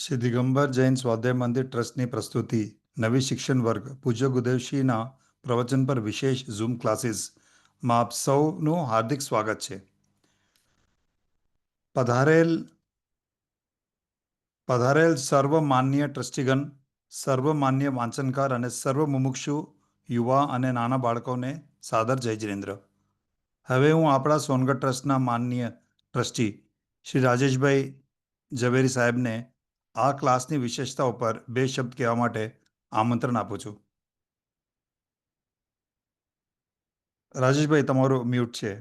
શ્રી દિગંબર જૈન સ્વાધ્યાય મંદિર ટ્રસ્ટની પ્રસ્તુતિ નવી શિક્ષણ વર્ગ પૂજ્ય ગુદેવશ્રીના પ્રવચન પર વિશેષ ઝૂમ ક્લાસીસમાં આપ સૌનું હાર્દિક સ્વાગત છે. પધારેલ સર્વમાન્ય ટ્રસ્ટીગણ, સર્વમાન્ય વાંચનકાર અને સર્વ મુમુક્ષુ યુવા અને નાના બાળકોને સાદર જય જિનેન્દ્ર. હવે હું આપણા સોનગઢ ટ્રસ્ટના માનનીય ટ્રસ્ટી શ્રી રાજેશભાઈ ઝવેરી સાહેબને આ ક્લાસની વિશેષતા ઉપર બે શબ્દ કહેવા માટે આમંત્રણ આપું છું. રાજેશભાઈ, તમારું મ્યુટ છે.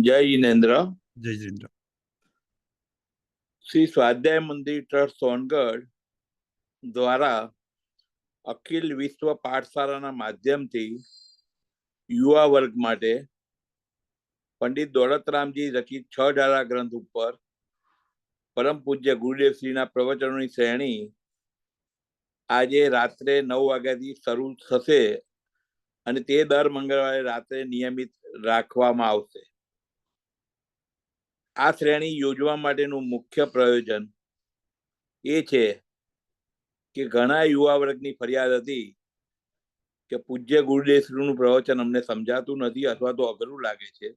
જય જિનેન્દ્ર. જય જિનેન્દ્ર. શ્રી સ્વાધ્યાય મંદિર ટ્રસ્ટ સોનગઢ દ્વારા અખિલ વિશ્વ પાઠશાળાના માધ્યમથી યુવા વર્ગ માટે પંડિત દોલતરામજી રચિત 6 ધારા ગ્રંથ ઉપર પરમ પૂજ્ય ગુરુદેવશ્રીના પ્રવચનોની શ્રેણી આજે રાત્રે 9 વાગ્યાથી શરૂ થશે અને તે દર મંગળવારે રાત્રે નિયમિત રાખવામાં આવશે. આ શ્રેણી યોજવા માટેનું મુખ્ય પ્રયોજન એ છે કે ઘણા યુવા વર્ગની ફરિયાદ હતી કે પૂજ્ય ગુરુદેવશ્રીનું પ્રવચન અમને સમજાતું નથી અથવા તો અઘરું લાગે છે.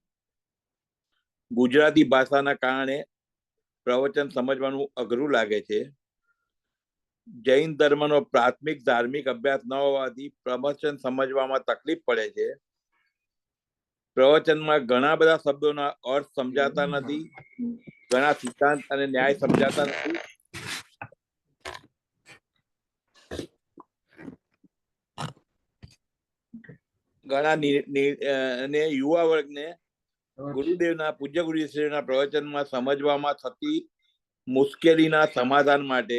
ગુજરાતી ભાષાના કારણે પ્રવચન સમજવાનું અઘરું લાગે છે. જૈન ધર્મનો પ્રાથમિક ધાર્મિક અભ્યાસ ન હોવાથી પ્રવચન સમજવામાં તકલીફ પડે છે. પ્રવચનમાં ઘણા બધા શબ્દોના અર્થ સમજાતા નથી, ઘણા સિદ્ધાંત અને ન્યાય સમજાતા નથી. અને યુવા વર્ગને ગુરુદેવના પૂજ્ય ગુરુદેવના પ્રવચનમાં સમજવામાં થતી મુશ્કેલીના સમાધાન માટે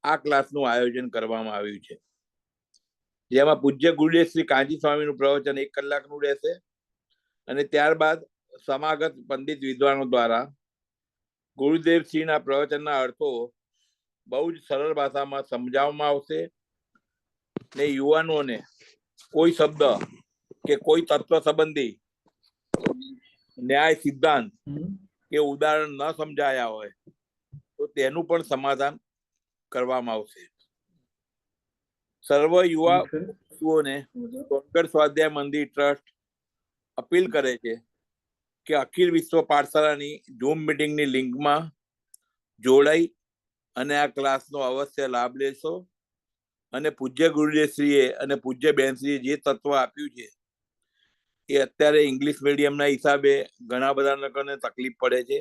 આ ક્લાસનું આયોજન કરવામાં આવ્યું છે, જેમાં પૂજ્ય ગુરુદેવ શ્રી કાંજી સ્વામીનું પ્રવચન 1 કલાકનું રહેશે અને ત્યારબાદ સમાગત પંડિત વિદ્વાનો દ્વારા ગુરુદેવશ્રીના પ્રવચનના અર્થો બહુ જ સરળ ભાષામાં સમજાવવામાં આવશે ને યુવાનોને કોઈ શબ્દ કે કોઈ તત્વ સંબંધી ન્યાય સિદ્ધાંત કે ઉદાહરણ ન સમજાયા હોય તો તેનું પણ સમાધાન કરવામાં આવશે. સર્વ યુવાઓને સોનગઢ સ્વાધ્યાય મંદિર ટ્રસ્ટ અપીલ કરે છે કે અખિલ વિશ્વ પાઠશાળાની ઝૂમ મીટિંગની લિંકમાં જોડાઈ અને આ ક્લાસનો અવશ્ય લાભ લેશો અને પૂજ્ય ગુરુદેવશ્રીએ અને પૂજ્ય બેનશ્રીએ જે તત્વ આપ્યું છે એ અત્યારે ઇંગ્લિશ મીડિયમના હિસાબે ઘણા બધા લોકોને તકલીફ પડે છે,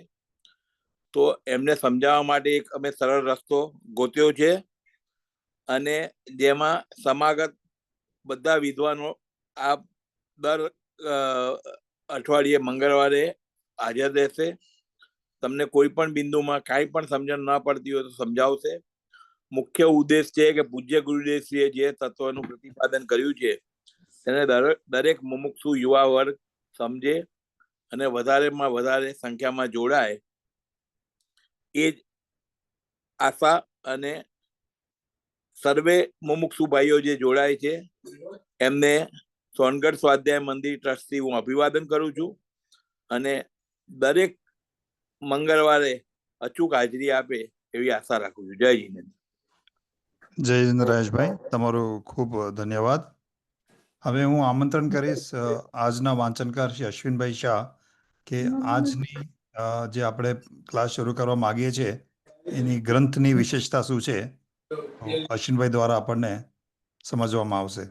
તો એમને સમજાવવા માટે એક અમે સરળ રસ્તો ગોત્યો છે અને જેમાં સમાગત બધા વિદ્વાનો આ દર અઠવાડિયે મંગળવારે હાજર રહેશે. તમને કોઈ પણ બિંદુમાં કાંઈ પણ સમજણ ન પડતી હોય તો સમજાવશે. મુખ્ય ઉદ્દેશ છે કે પૂજ્ય ગુરુદેવશ્રીએ જે તત્વનું પ્રતિપાદન કર્યું છે તેને દરેક મુમુક્ષુ યુવા વર્ગ સમજે અને વધારેમાં વધારે સંખ્યામાં જોડાય, એ જ આશા અને સર્વે મુમુક્ષુ ભાઈઓ જે જોડાય છે એમને સોનગઢ સ્વાધ્યાય મંદિર ટ્રસ્ટથી હું અભિવાદન કરું છું અને દરેક મંગળવારે અચૂક હાજરી આપે એવી આશા રાખું છું. જય હિન્દ. જય જિનેન્દ્ર રાજેશભાઈ, તમારો ખૂબ ધન્યવાદ. હવે હું આમંત્રણ કરીશ આજના વાંચનકાર શ્રી અશ્વિનભાઈ શાહ કે આજની જે આપણે ક્લાસ શરૂ કરવા માગીએ છીએ એની ગ્રંથની વિશેષતા શું છે, અશ્વિનભાઈ દ્વારા આપણને સમજવામાં આવશે.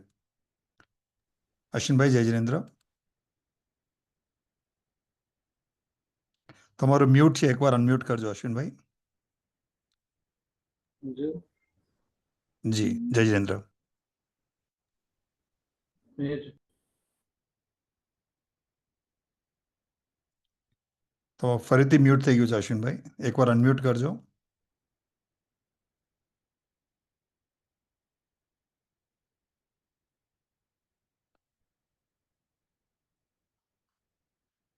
અશ્વિનભાઈ, જય જિનેન્દ્ર. તમારું મ્યુટ છે, એકવાર અનમ્યુટ કરજો અશ્વિનભાઈ. જી, જય જિનેન્દ્ર. તો ફરીથી મ્યુટ થઈ ગયું છે અશ્વિનભાઈ, એકવાર અનમ્યુટ કરજો.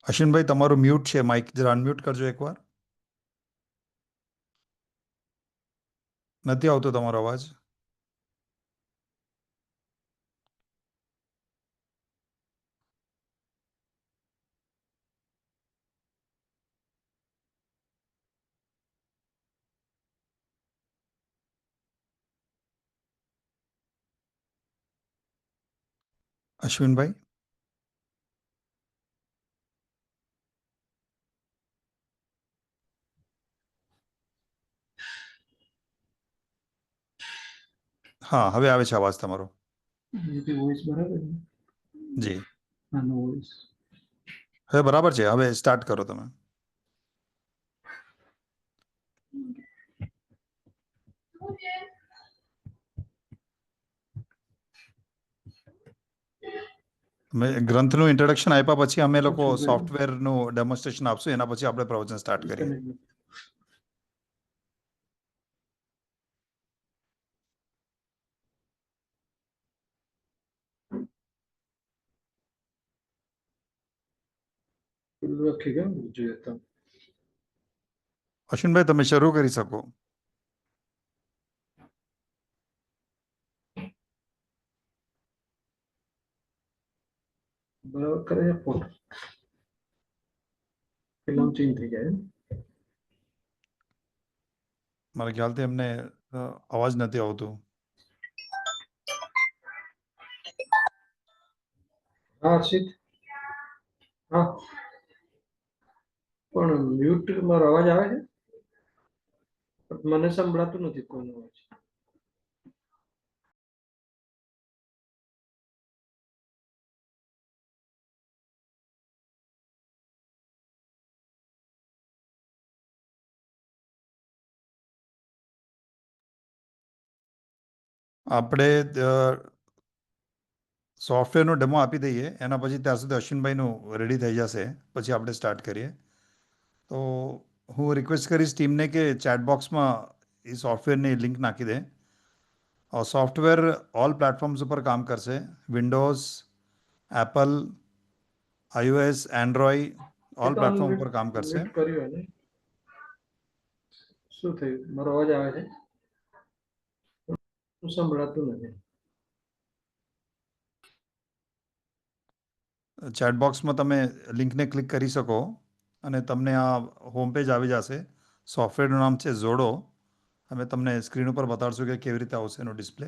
અશ્વિનભાઈ, તમારું મ્યુટ છે, માઇક જરા અનમ્યુટ કરજો એકવાર. નથી આવતો તમારો અવાજ. અશ્વિનભાઈ. હા, હવે આવે છે અવાજ તમારો. વોઇસ બરાબર છે? જી, આનો વોઇસ હવે બરાબર છે. હવે સ્ટાર્ટ કરો તમે. અમે ગ્રંથનું ઇન્ટ્રોડક્શન આપ્યા પછી અમે લોકો અચ્છા, બરાબર. સોફ્ટવેરનું ડેમોન્સ્ટ્રેશન આપશું, એના પછી આપણે પ્રવચન સ્ટાર્ટ કરીએ. રખેगा જોઈએ તો અશ્વિનભાઈ, તમે શરૂ કરી શકો. બરાબર કરે છે ફોટો પેલા ચેન્જ થઈ જાય મારા ખ્યાલથી એમને અવાજ નથી આવતું. હા હર્ષિત હા પણ મ્યુટ મારો અવાજ આવે છે પણ મને સંભળાતું નથી કોઈનો અવાજ આપણે સોફ્ટવેરનો ડેમો આપી દઈએ, એના પછી ત્યાં સુધી અશ્વિનભાઈનું રેડી થઈ જશે, પછી આપણે સ્ટાર્ટ કરીએ. તો હું રિક્વેસ્ટ કરીશ ટીમને કે ચેટબોક્સમાં એ સોફ્ટવેરની લિંક નાખી દે. સોફ્ટવેર ઓલ પ્લેટફોર્મ્સ ઉપર કામ કરશે. Windows, Apple, iOS, Android all platform ઉપર કામ કરશે. મ્યુટ કર્યું ને શું થયું મારો અવાજ આવે છે સંભળાતું નથી ચેટબોક્સમાં તમે લિંકને ક્લિક કરી શકો અને તમને આ હોમ પેજ આવી જશે. સોફ્ટવેરનું નામ છે ઝોડો. અમે તમને સ્ક્રીન ઉપર બતાડશું કે કેવી રીતે આવશે એનો ડિસ્પ્લે.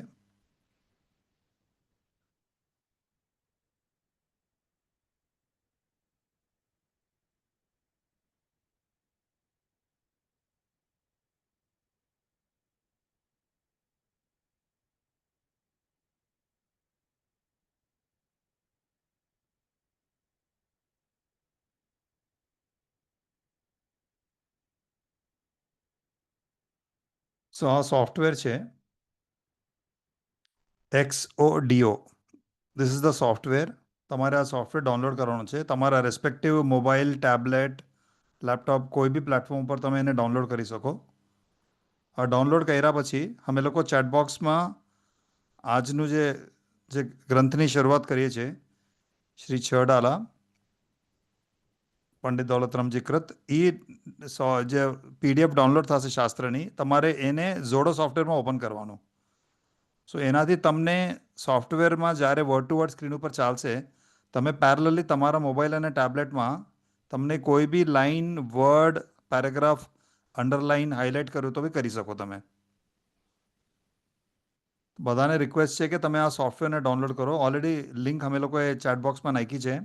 સો આ સોફ્ટવેર છે XODO. This is the software. તમારે આ સોફ્ટવેર ડાઉનલોડ કરવાનું છે. તમારા રેસ્પેક્ટિવ મોબાઈલ, ટેબ્લેટ, લેપટોપ કોઈ બી પ્લેટફોર્મ ઉપર તમે એને ડાઉનલોડ કરી શકો. આ ડાઉનલોડ કર્યા પછી અમે લોકો ચેટબોક્સમાં આજનું જે ગ્રંથની શરૂઆત કરીએ છીએ, શ્રી છડાલા પંડિત દૌલતરામજી કૃત, એ જે PDF ડાઉનલોડ થશે શાસ્ત્રની, તમારે એને ઝોડો સોફ્ટવેરમાં ઓપન કરવાનું. સો એનાથી તમને સોફ્ટવેરમાં જ્યારે વર્ડ ટુ વર્ડ સ્ક્રીન ઉપર ચાલશે, તમે પેરેલલી તમારા મોબાઈલ અને ટેબ્લેટમાં તમને કોઈ બી line, word, paragraph underline, highlight કર્યું તો બી કરી શકો તમે. બધાને રિક્વેસ્ટ છે કે તમે આ સોફ્ટવેરને ડાઉનલોડ કરો. ઓલરેડી લિંક અમે લોકોએ ચેટબોક્સમાં નાખી છે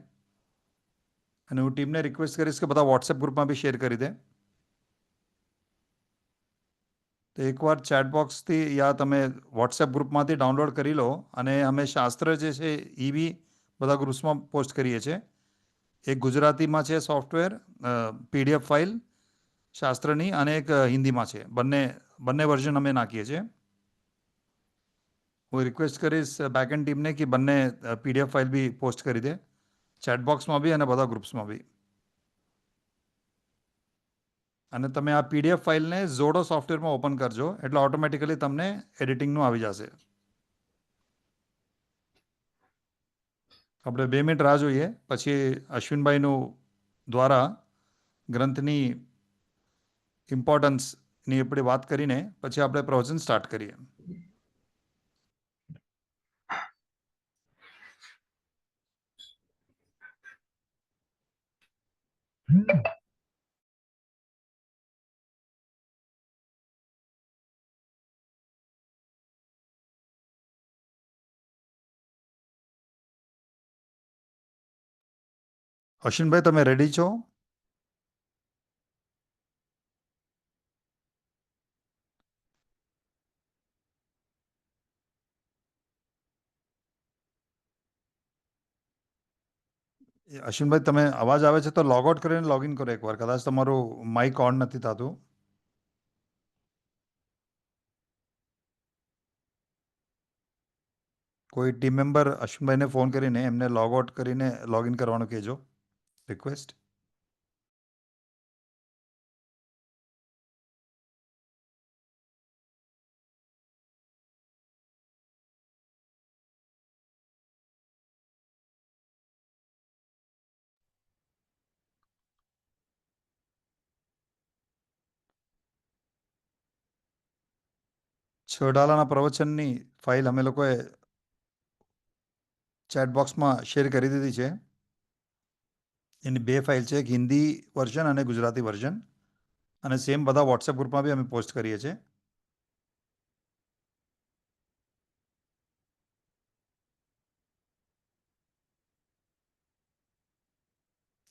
અને હું ટીમને રિક્વેસ્ટ કરીશ કે બધા વોટ્સએપ ગ્રુપમાં બી શેર કરી દે. તો એકવાર ચેટબોક્સથી યા તમે વોટ્સએપ ગ્રુપમાંથી ડાઉનલોડ કરી લો અને અમે શાસ્ત્ર જે છે એ બી બધા ગ્રુપ્સમાં પોસ્ટ કરીએ છીએ. એક ગુજરાતીમાં છે સોફ્ટવેર, PDF ફાઇલ શાસ્ત્રની, અને એક હિન્દીમાં છે. બંને વર્ઝન અમે નાખીએ છીએ. હું રિક્વેસ્ટ કરીશ બેકએન્ડ ટીમને કે બંને PDF ફાઇલ બી પોસ્ટ કરી દે, ચેટબોક્સમાં બી અને બધા ગ્રુપ્સમાં બી. અને તમે આ PDF ફાઇલને ઝોડો સોફ્ટવેરમાં ઓપન કરજો એટલે ઓટોમેટિકલી તમને એડિટિંગનું આવી જશે. આપણે 2 મિનિટ રાહ જોઈએ, પછી અશ્વિનભાઈનું દ્વારા ગ્રંથની ઇમ્પોર્ટન્સની આપણે વાત કરીને પછી આપણે પ્રવચન સ્ટાર્ટ કરીએ. અશ્વિનભાઈ, તમે રેડી છો? અશ્વિનભાઈ, તમે અવાજ આવે છે તો લોગ આઉટ કરીને લોગિન કરો એકવાર. કદાચ તમારું માઇક ઓન નથી થતું. કોઈ ટીમ મેમ્બર અશ્વિનભાઈને ફોન કરીને એમને લોગ આઉટ કરીને લોગિન કરવાનું કહેજો. રિક્વેસ્ટ. છડાલાના પ્રવચનની ફાઇલ અમે લોકોએ ચેટ બોક્સમાં શેર કરી દીધી છે. એની બે ફાઇલ છે, એક હિન્દી વર્ઝન અને ગુજરાતી વર્ઝન, અને સેમ બધા વોટ્સએપ ગ્રુપમાં બી અમે પોસ્ટ કરીએ છીએ.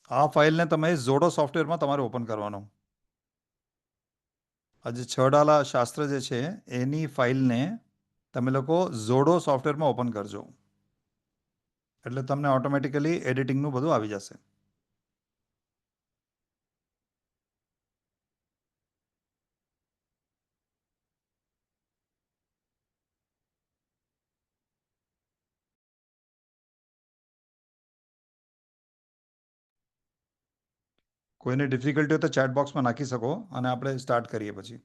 આ ફાઇલને તમે ઝોડો સોફ્ટવેરમાં તમારે ઓપન કરવાનો. આજે છડાલા શાસ્ત્ર જે છે એની ફાઇલને તમે લોકો ઝોડો સોફ્ટવેરમાં ઓપન કરજો, એટલે તમને ઓટોમેટિકલી એડિટિંગનું બધું આવી જશે. કોઈને ડિફિકલ્ટી હોય તો ચેટ બોક્સમાં નાખી શકો અને આપણે સ્ટાર્ટ કરીએ પછી.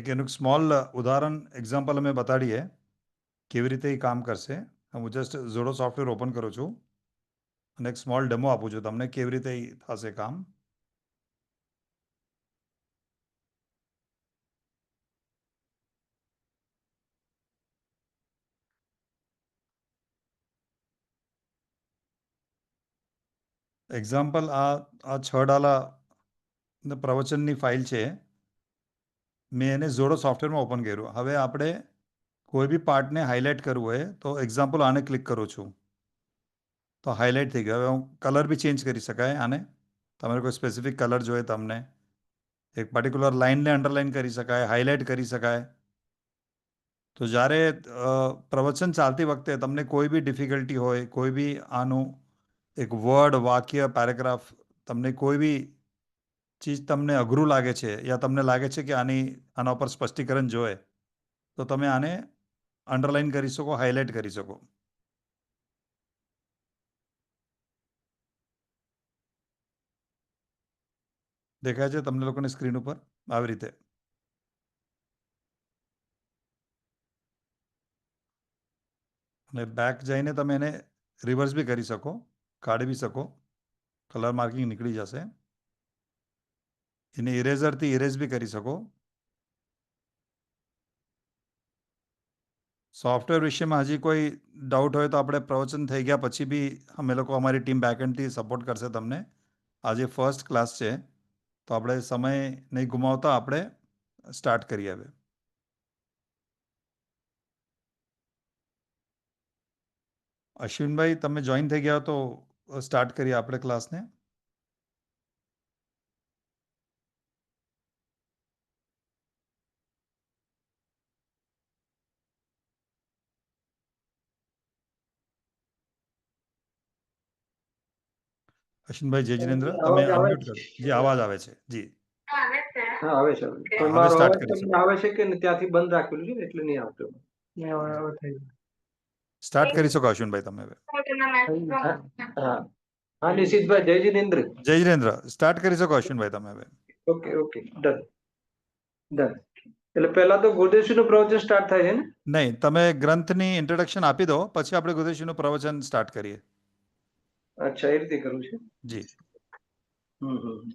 એક એનું સ્મોલ ઉદાહરણ એક્ઝામ્પલ અમે બતાડીએ કેવી રીતે એ કામ કરશે. હું જસ્ટ ઝોડો સોફ્ટવેર ઓપન કરું છું અને એક સ્મોલ ડેમો આપું છું તમને કેવી રીતે ઈ થશે કામ. એક્ઝામ્પલ, આ છડાલા પ્રવચનની ફાઇલ છે. મેં એને ઝોડો સોફ્ટવેરમાં ઓપન કર્યું. હવે આપણે કોઈ બી પાર્ટને હાઇલાઇટ કરવું હોય તો એક્ઝામ્પલ આને ક્લિક કરું છું તો હાઇલાઇટ થઈ ગયો. હવે હું કલર બી ચેન્જ કરી શકાય આને. તમારે કોઈ સ્પેસિફિક કલર જોઈએ તમને, એક પર્ટિક્યુલર લાઇનને અંડરલાઇન કરી શકાય, હાઇલાઇટ કરી શકાય. તો જ્યારે પ્રવચન ચાલતી વખતે તમને કોઈ બી ડિફિકલ્ટી હોય, કોઈ બી આનું એક વર્ડ, વાક્ય, પેરેગ્રાફ, તમને કોઈ બી ચીજ તમને અઘરું લાગે છે યા તમને લાગે છે કે આના ઉપર સ્પષ્ટીકરણ જોઈએ, તો તમે આને અંડરલાઇન કરી શકો, હાઇલાઇટ કરી શકો. દેખાય છે તમને લોકોની સ્ક્રીન ઉપર આવી રીતે. અને બેક જઈને તમે એને રિવર્સ બી કરી શકો, કાઢી બી શકો, કલર માર્કિંગ નીકળી જશે. એને ઇરેઝરથી ઇરેઝ બી કરી શકો. સોફ્ટવેર વિષયમાં હજી કોઈ ડાઉટ હોય તો આપણે પ્રવચન થઈ ગયા પછી બી અમે લોકો, અમારી ટીમ બેકએન્ડથી સપોર્ટ કરશે તમને. આજે ફર્સ્ટ ક્લાસ છે તો આપણે સમય નહીં ગુમાવતા આપણે સ્ટાર્ટ કરીએ હવે. અશ્વિનભાઈ, તમે જોઈન થઈ ગયા તો સ્ટાર્ટ કરીએ આપણે ક્લાસને. અશ્વિનભાઈ, જય જિનેન્દ્ર, તમે અવાજ આવે અનમ્યુટ કરો. જી, અવાજ આવે છે. જી, હા આવે છે. પણ હવે મારો સ્ટાર્ટ અવાજ કરીશું. તમને આવે છે કે ત્યાંથી બંધ રાખેલું છે ને એટલે નહીં આવતો. હવે થઈ સ્ટાર્ટ કરી શકો અશ્વિનભાઈ તમે હવે. ગયું. હા હા નિશિતભાઈ, જય જિનેન્દ્ર. જય જિનેન્દ્ર, સ્ટાર્ટ કરી શકો અશ્વિનભાઈ તમે હવે. Okay okay done done. એટલે પહેલા તો ગોદેશીનું પ્રવચન સ્ટાર્ટ થાય છે ને? નહીં, તમે ગ્રંથની ઇન્ટ્રોડક્શન આપી દો, પછી આપણે ગોદેશીનું પ્રવચન સ્ટાર્ટ કરીએ. અચ્છા, એ રીતે કરવું છે. જી. હમ.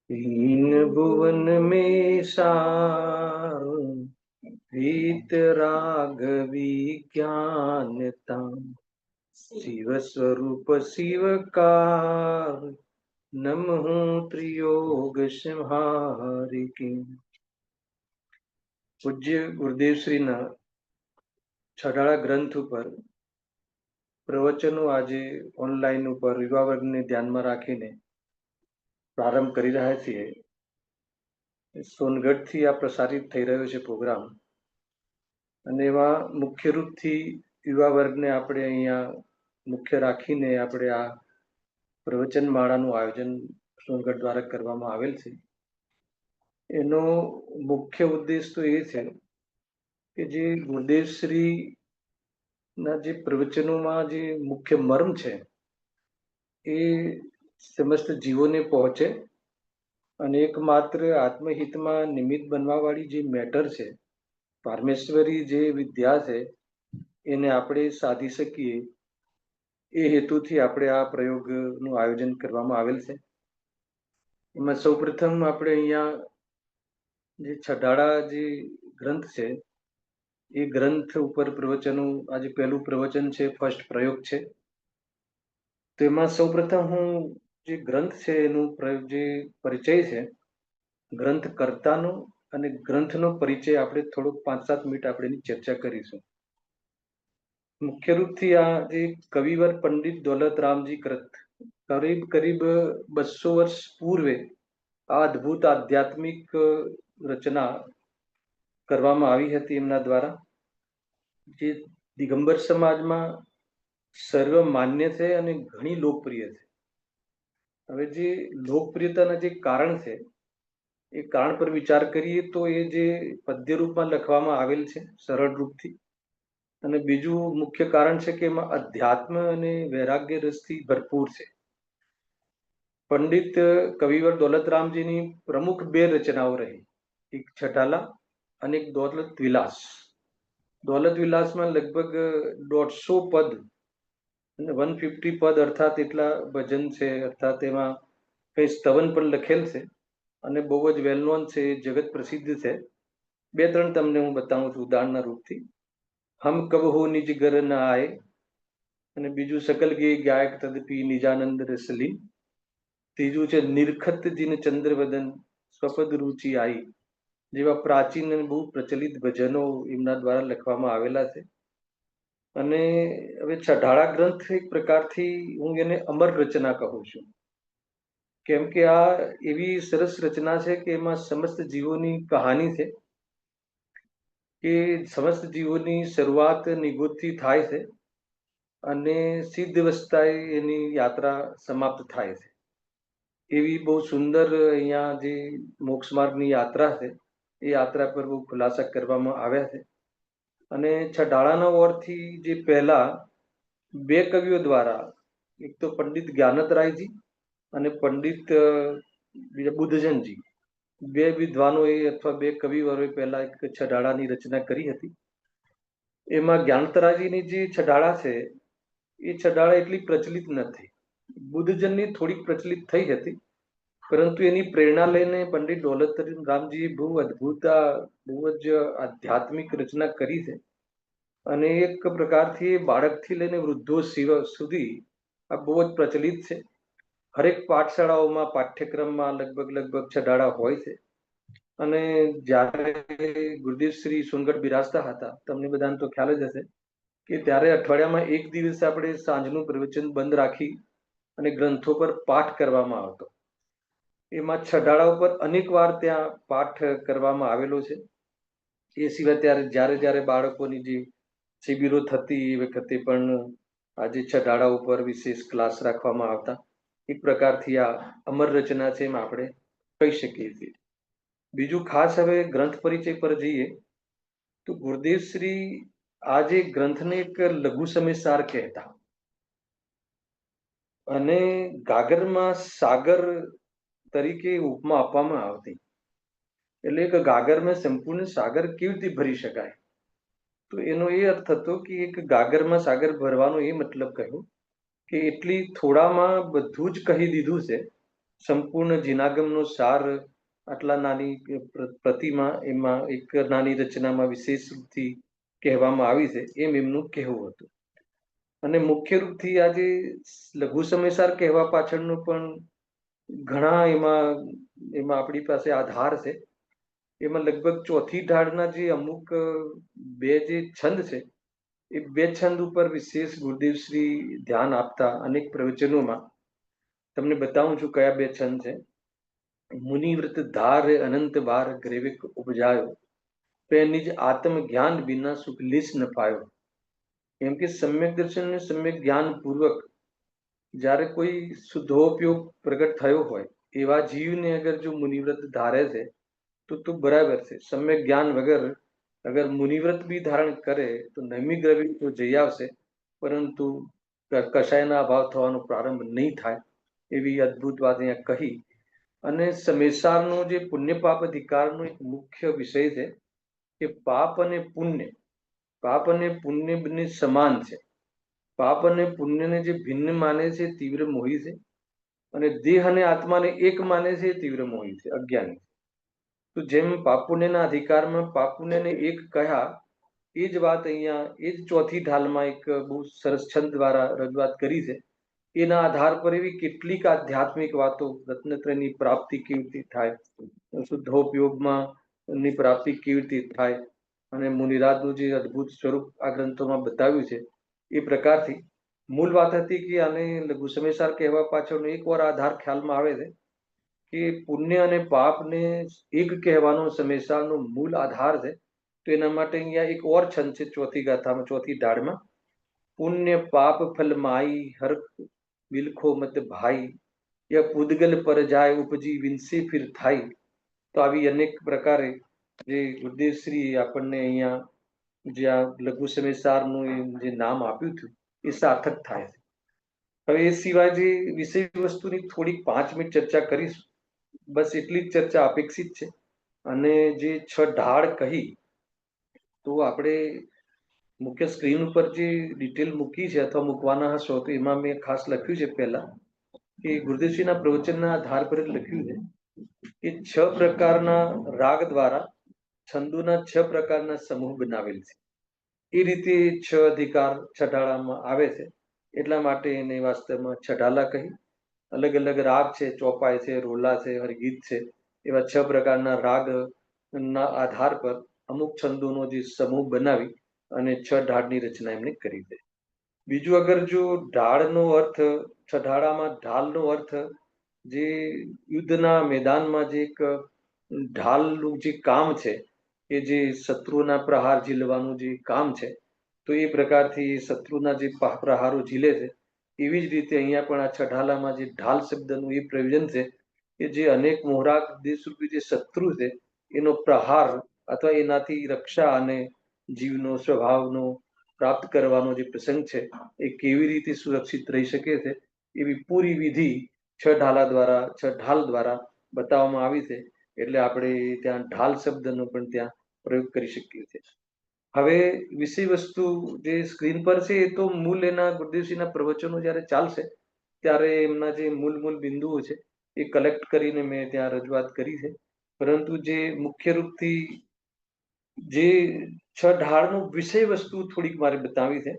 हीन भुवन में सार भीत राघवी ज्ञानता शिव स्वरूप शिवकार नमः त्रियोग संहारी की। પૂજ્ય ગુરુદેવ શ્રીના છડાળા ગ્રંથ ઉપર પ્રવચનો આજે ઓનલાઈન ઉપર યુવા વર્ગને ધ્યાનમાં રાખીને પ્રારંભ કરી રહ્યા છીએ. સોનગઢથી આ પ્રસારિત થઈ રહ્યો છે પ્રોગ્રામ, અને એમાં મુખ્ય રૂપથી યુવા વર્ગને આપણે અહીંયા મુખ્ય રાખીને આપણે આ પ્રવચન માળાનું આયોજન સોનગઢ દ્વારા કરવામાં આવેલ છે. એનો મુખ્ય ઉદ્દેશ તો એ છે કે જે ગુરુદેવ શ્રી ના જે પ્રવચનોમાં જે મુખ્ય મર્મ છે એ સમસ્ત જીવોને પહોંચે, અને એકમાત્ર આત્મહિતમાં નિમિત્ત બનવા વાળી જે મેટર છે, પારમેશ્વરી જે વિદ્યા છે, એને આપણે સાધી શકીએ એ હેતુથી આપણે આ પ્રયોગનું આયોજન કરવામાં આવેલ છે. એમાં સૌપ્રથમ આપણે અહીંયા જે છડાળા જે ગ્રંથ છે એ ગ્રંથ ઉપર પ્રવચનનું આજે પહેલું પ્રવચન છે, ફર્સ્ટ પ્રયોગ છે. તેમાં સૌપ્રથમ હું જે ગ્રંથ છે એનું જે પરિચય છે, ગ્રંથ કર્તાનો અને ગ્રંથનો પરિચય આપણે થોડોક 5-7 મિનિટ આપણે એની ચર્ચા કરીશું. મુખ્ય રૂપથી આ જે કવિવર પંડિત દોલતરામજી કૃત કરીબ 200 વર્ષ પૂર્વે આ અદ્ભુત આધ્યાત્મિક રચના કરવામાં આવી હતી એમના દ્વારા, જે દિગંબર સમાજમાં સર્વ માન્ય છે અને ઘણી લોકપ્રિય છે. હવે જે લોકપ્રિયતાના જે કારણ છે એ કારણ પર વિચાર કરીએ તો એ જે પદ્ય રૂપમાં લખવામાં આવેલ છે સરળ રૂપથી, અને બીજું મુખ્ય કારણ છે કે એમાં અધ્યાત્મ અને વૈરાગ્ય રસથી ભરપૂર છે. પંડિત કવિવર દોલતરામજીની પ્રમુખ 2 રચનાઓ રહી, એક છટાલા અને એક દોલત વિલાસ. દોલત વિલાસમાં લગભગ 150 પદ અને 150 પદ અર્થાત એટલા ભજન છે, અર્થાત એમાં કઈ સ્તવન પણ લખેલ છે અને બહુ જ વેલ નોન છે, જગત પ્રસિદ્ધ છે. 2-3 તમને હું બતાવું છું ઉદાહરણના રૂપથી. હમ કબ હો નિજ ઘર ન આય, અને બીજું સકલ ગે ગાયક તદપી નિજાનંદ રસલી. ત્રીજું છે નિરખત જીન ચંદ્રવદન સ્વપદ રુચિ આઈ. જેવા પ્રાચીન અને બહુ પ્રચલિત ભજનો એમના દ્વારા લખવામાં આવેલા છે. અને હવે છડાળા ગ્રંથ એક પ્રકારથી હું એને અમર રચના કહું છું, કેમ કે આ એવી સરસ રચના છે કે એમાં સમસ્ત જીવોની કહાની છે, કે સમસ્ત જીવોની શરૂઆત નિગોદથી થાય છે અને સિદ્ધ અવસ્થાએ એની યાત્રા સમાપ્ત થાય છે. એવી બહુ સુંદર અહીંયા જે મોક્ષ માર્ગની યાત્રા છે એ યાત્રા પર બહુ ખુલાસા કરવામાં આવ્યા છે. અને છડાળાના ઓરથી જે પહેલા 2 કવિઓ દ્વારા, એક તો પંડિત જ્ઞાનતરાયજી અને પંડિત બુદ્ધજનજી, 2 વિદ્વાનોએ અથવા 2 કવિવરોએ પહેલા એક છડાળાની રચના કરી હતી. એમાં જ્ઞાનતરાયજીની જે છડાળા છે એ છડાળા એટલી પ્રચલિત નથી. બુદ્ધજનની થોડીક પ્રચલિત થઈ હતી, પરંતુ એની પ્રેરણા લઈને પંડિત દોલતરામજીએ બહુ અદ્ભુત બહુ જ આધ્યાત્મિક રચના કરી છે. અને એક પ્રકારથી બાળકથી લઈને વૃદ્ધો સુધી આ બહુ જ પ્રચલિત છે. હરેક પાઠશાળાઓમાં પાઠ્યક્રમમાં લગભગ છડાળા હોય છે. અને જ્યારે ગુરુદેવ શ્રી સોનગઢ બિરાજતા હતા, તમને બધાને તો ખ્યાલ જ હશે કે ત્યારે અઠવાડિયામાં 1 દિવસ આપણે સાંજનું પ્રવચન બંધ રાખી અને ગ્રંથો પર પાઠ કરવામાં આવતો. એમાં છડાળા ઉપર અનેક વાર ત્યાં પાઠ કરવામાં આવેલો છે. એ સિવાય ત્યારે જ્યારે બાળકોની જે શિબિરો થતી એ વખતે પણ આજે છડાળા ઉપર વિશેષ ક્લાસ રાખવામાં આવતા. એક પ્રકારથી આ અમર રચના છે એમ આપણે કહી શકીએ છીએ. બીજું ખાસ હવે ગ્રંથ પરિચય પર જઈએ તો ગુરુદેવ શ્રી આ જે ગ્રંથને એક લઘુ સમયસાર કહેતા, અને ગાગરમાં સાગર તરીકે ઉપમા આપવામાં આવતી. એટલે એક ગાગરમાં સંપૂર્ણ સાગર કેવી રીતે ભરી શકાય, તો એનો એ અર્થ હતો કે એક ગાગરમાં સાગર ભરવાનો એ મતલબ કહ્યો કે એટલી થોડામાં બધું જ કહી દીધું છે, સંપૂર્ણ જીનાગમનો સાર આટલા નાની પ્રતિમા એમાં એક નાની રચનામાં વિશેષ રૂપથી કહેવામાં આવી છે એમ એમનું કહેવું હતું. અને મુખ્ય રૂપથી આજે લઘુ સમયસાર કહેવા પાછળનું પણ ઘણા એમાં આપણી પાસે આધાર છે. એમાં લગભગ ચોથી ઢાળના જે અમુક બે જે છંદ છે એ બે છંદ ઉપર વિશેષ ગુરુદેવશ્રી ધ્યાન આપતા અનેક પ્રવચનોમાં તમને બતાવું છું કયા બે છંદ છે. મુનિવ્રત ધાર અનંત બાર ગ્રેવિક ઉપજાયો, પે નિજ આત્મ જ્ઞાન વિના સુખ લીસ ન પાયો. એમ કે સમ્યક દર્શન ને સમ્યક જ્ઞાન પૂર્વક જ્યારે કોઈ શુદ્ધોપયોગ પ્રગટ થયો હોય એવા જીવને અગર જો મુનિવ્રત ધારે છે તો બરાબર છે. સમ્યક જ્ઞાન વગર અગર મુનિવ્રત બી ધારણ કરે તો નૈમિક દ્રવ્ય તો જઈ આવશે, પરંતુ કશાયના અભાવ થવાનો પ્રારંભ નહીં થાય એવી અદ્ભુત વાત અહીંયા કહી. અને સમયસારનો જે પુણ્ય પાપ અધિકારનો એક મુખ્ય વિષય છે કે પાપ અને પુણ્ય બંને સમાન છે. પાપ અને પુણ્યને જે ભિન્ન માને છે તીવ્ર મોહી છે, અને દેહ અને આત્માને એક માને છે તીવ્ર મોહી છે, અજ્ઞાની. તો જેમ પાપ પુણ્યના અધિકારમાં પાપ પુણ્યને એક કહ્યા એ જ વાત અહીંયા એ જ ચોથી ઢાલમાં એક બહુ સરસ છંદ દ્વારા રજૂઆત કરી છે. એના આધાર પર એવી કેટલીક આધ્યાત્મિક વાતો, રત્નત્રયની પ્રાપ્તિ કેવી રીતે થાય, શુદ્ધોપયોગમાં ની પ્રાપ્તિ કેવી રીતે થાય, અને મુનિરાજનું જે અદ્ભુત સ્વરૂપ આ ગ્રંથોમાં બતાવ્યું છે એ પ્રકારથી મૂળ વાત હતી કે આને લઘુ સમયસાર કહેવા પાછળનો એક વાર આધાર ખ્યાલમાં આવે છે કે પુણ્ય અને પાપને એક કહેવાનો સમયસારનો મૂળ આધાર છે. તો એના માટે અહીંયા એક ઓર છંદ છે ચોથી ગાથામાં, ચોથી ઢાળમાં. પુણ્ય પાપ ફલ માઈ હર વિલખો મત ભાઈ, ય પૂદગલ પર જાય ઉપજી વિનસે ફિર થાય. તો આવી અનેક પ્રકારે જે ગુરુદેવશ્રી આપણને અહીંયા જે આ લઘુ સમયસારનું જે નામ આપ્યું હતું એ સાર્થક થાય છે. હવે એ સિવાય જે વિષય વસ્તુની થોડીક 5 મિનિટ ચર્ચા કરીશું, બસ એટલી જ ચર્ચા અપેક્ષિત છે. અને જે 6 ઢાળ કહી તો આપણે મુખ્ય સ્ક્રીન ઉપર જે ડિટેલ મૂકી છે અથવા મૂકવાના હશો તો એમાં મેં ખાસ લખ્યું છે પહેલા કે ગુરુદેવશ્રીના પ્રવચનના આધાર પર જ લખ્યું છે કે 6 પ્રકારના રાગ દ્વારા છંદોના 6 પ્રકારના સમૂહ બનાવેલ છે. એ રીતે 6 અધિકાર છઠાળામાં આવે છે, એટલા માટે એને વાસ્તવમાં છઠાલા કહી. અલગ અલગ રાગ છે, ચોપાઈ છે, રોલા છે, હરગીત છે, એવા 6 પ્રકારના રાગના આધાર પર અમુક છંદોનો જે સમૂહ બનાવી અને 6 ઢાળની રચના એમણે કરી છે. બીજું અગર જો ઢાળનો અર્થ, છઠાળામાં ઢાલનો અર્થ જે યુદ્ધના મેદાનમાં જે એક ઢાલનું જે કામ છે કે જે શત્રુના પ્રહાર ઝીલવાનું જે કામ છે, તો એ પ્રકારથી શત્રુના જે પ્રહારો ઝીલે છે એવી જ રીતે અહીંયા પણ આ છઠાલામાં જે ઢાલ શબ્દનું એ પ્રયોજન છે કે જે અનેક મોહરાગ દેશરૂપી જે શત્રુ છે એનો પ્રહાર અથવા એનાથી રક્ષા અને જીવનો સ્વભાવનો પ્રાપ્ત કરવાનો જે પ્રસંગ છે એ કેવી રીતે સુરક્ષિત રહી શકે છે એવી પૂરી વિધિ 6 ઢાલ દ્વારા બતાવવામાં આવી છે. એટલે આપણે ત્યાં ઢાલ શબ્દનો પણ ત્યાં પ્રયોગ કરી શકીએ છીએ. હવે વિષય વસ્તુ જે સ્ક્રીન પર છે એ તો મૂળ એના ગુરુદેવશ્રીના પ્રવચનો જ્યારે ચાલશે ત્યારે એમના જે મૂળ બિંદુઓ છે એ કલેક્ટ કરીને મેં ત્યાં રજૂઆત કરી છે. પરંતુ જે મુખ્ય રૂપથી જે 6 ઢાળનું વિષય વસ્તુ થોડીક મારે બતાવી છે.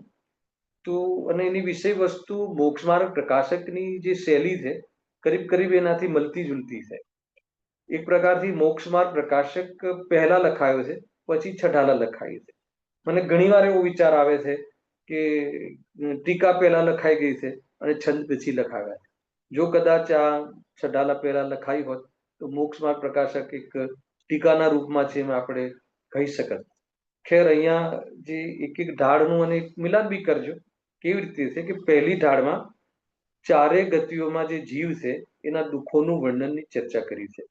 તો અને એની વિષય વસ્તુ મોક્ષમાર્ગ પ્રકાશકની જે શૈલી છે કરીબ એનાથી મળતી જુલતી છે. એક પ્રકારથી મોક્ષમાર્ગ પ્રકાશક પહેલા લખાયો છે, પછી છઠાલા લખાય છે. મને ઘણીવાર એવો વિચાર આવે છે કે ટીકા પહેલા લખાઈ ગઈ છે અને છંદ પછી લખાવ્યા છે. જો કદાચ આ છઠાલા પહેલા લખાઈ હોત તો મોક્ષમાર્ગ પ્રકાશક એક ટીકાના રૂપમાં છે એમ આપણે કહી શકત. ખેર અહીંયા જે એક ઢાળનું અને મિલાન બી કરજો. કેવી રીતે છે કે પહેલી ઢાળમાં 4 ગતિઓમાં જે જીવ છે એના દુઃખોનું વર્ણનની ચર્ચા કરી છે.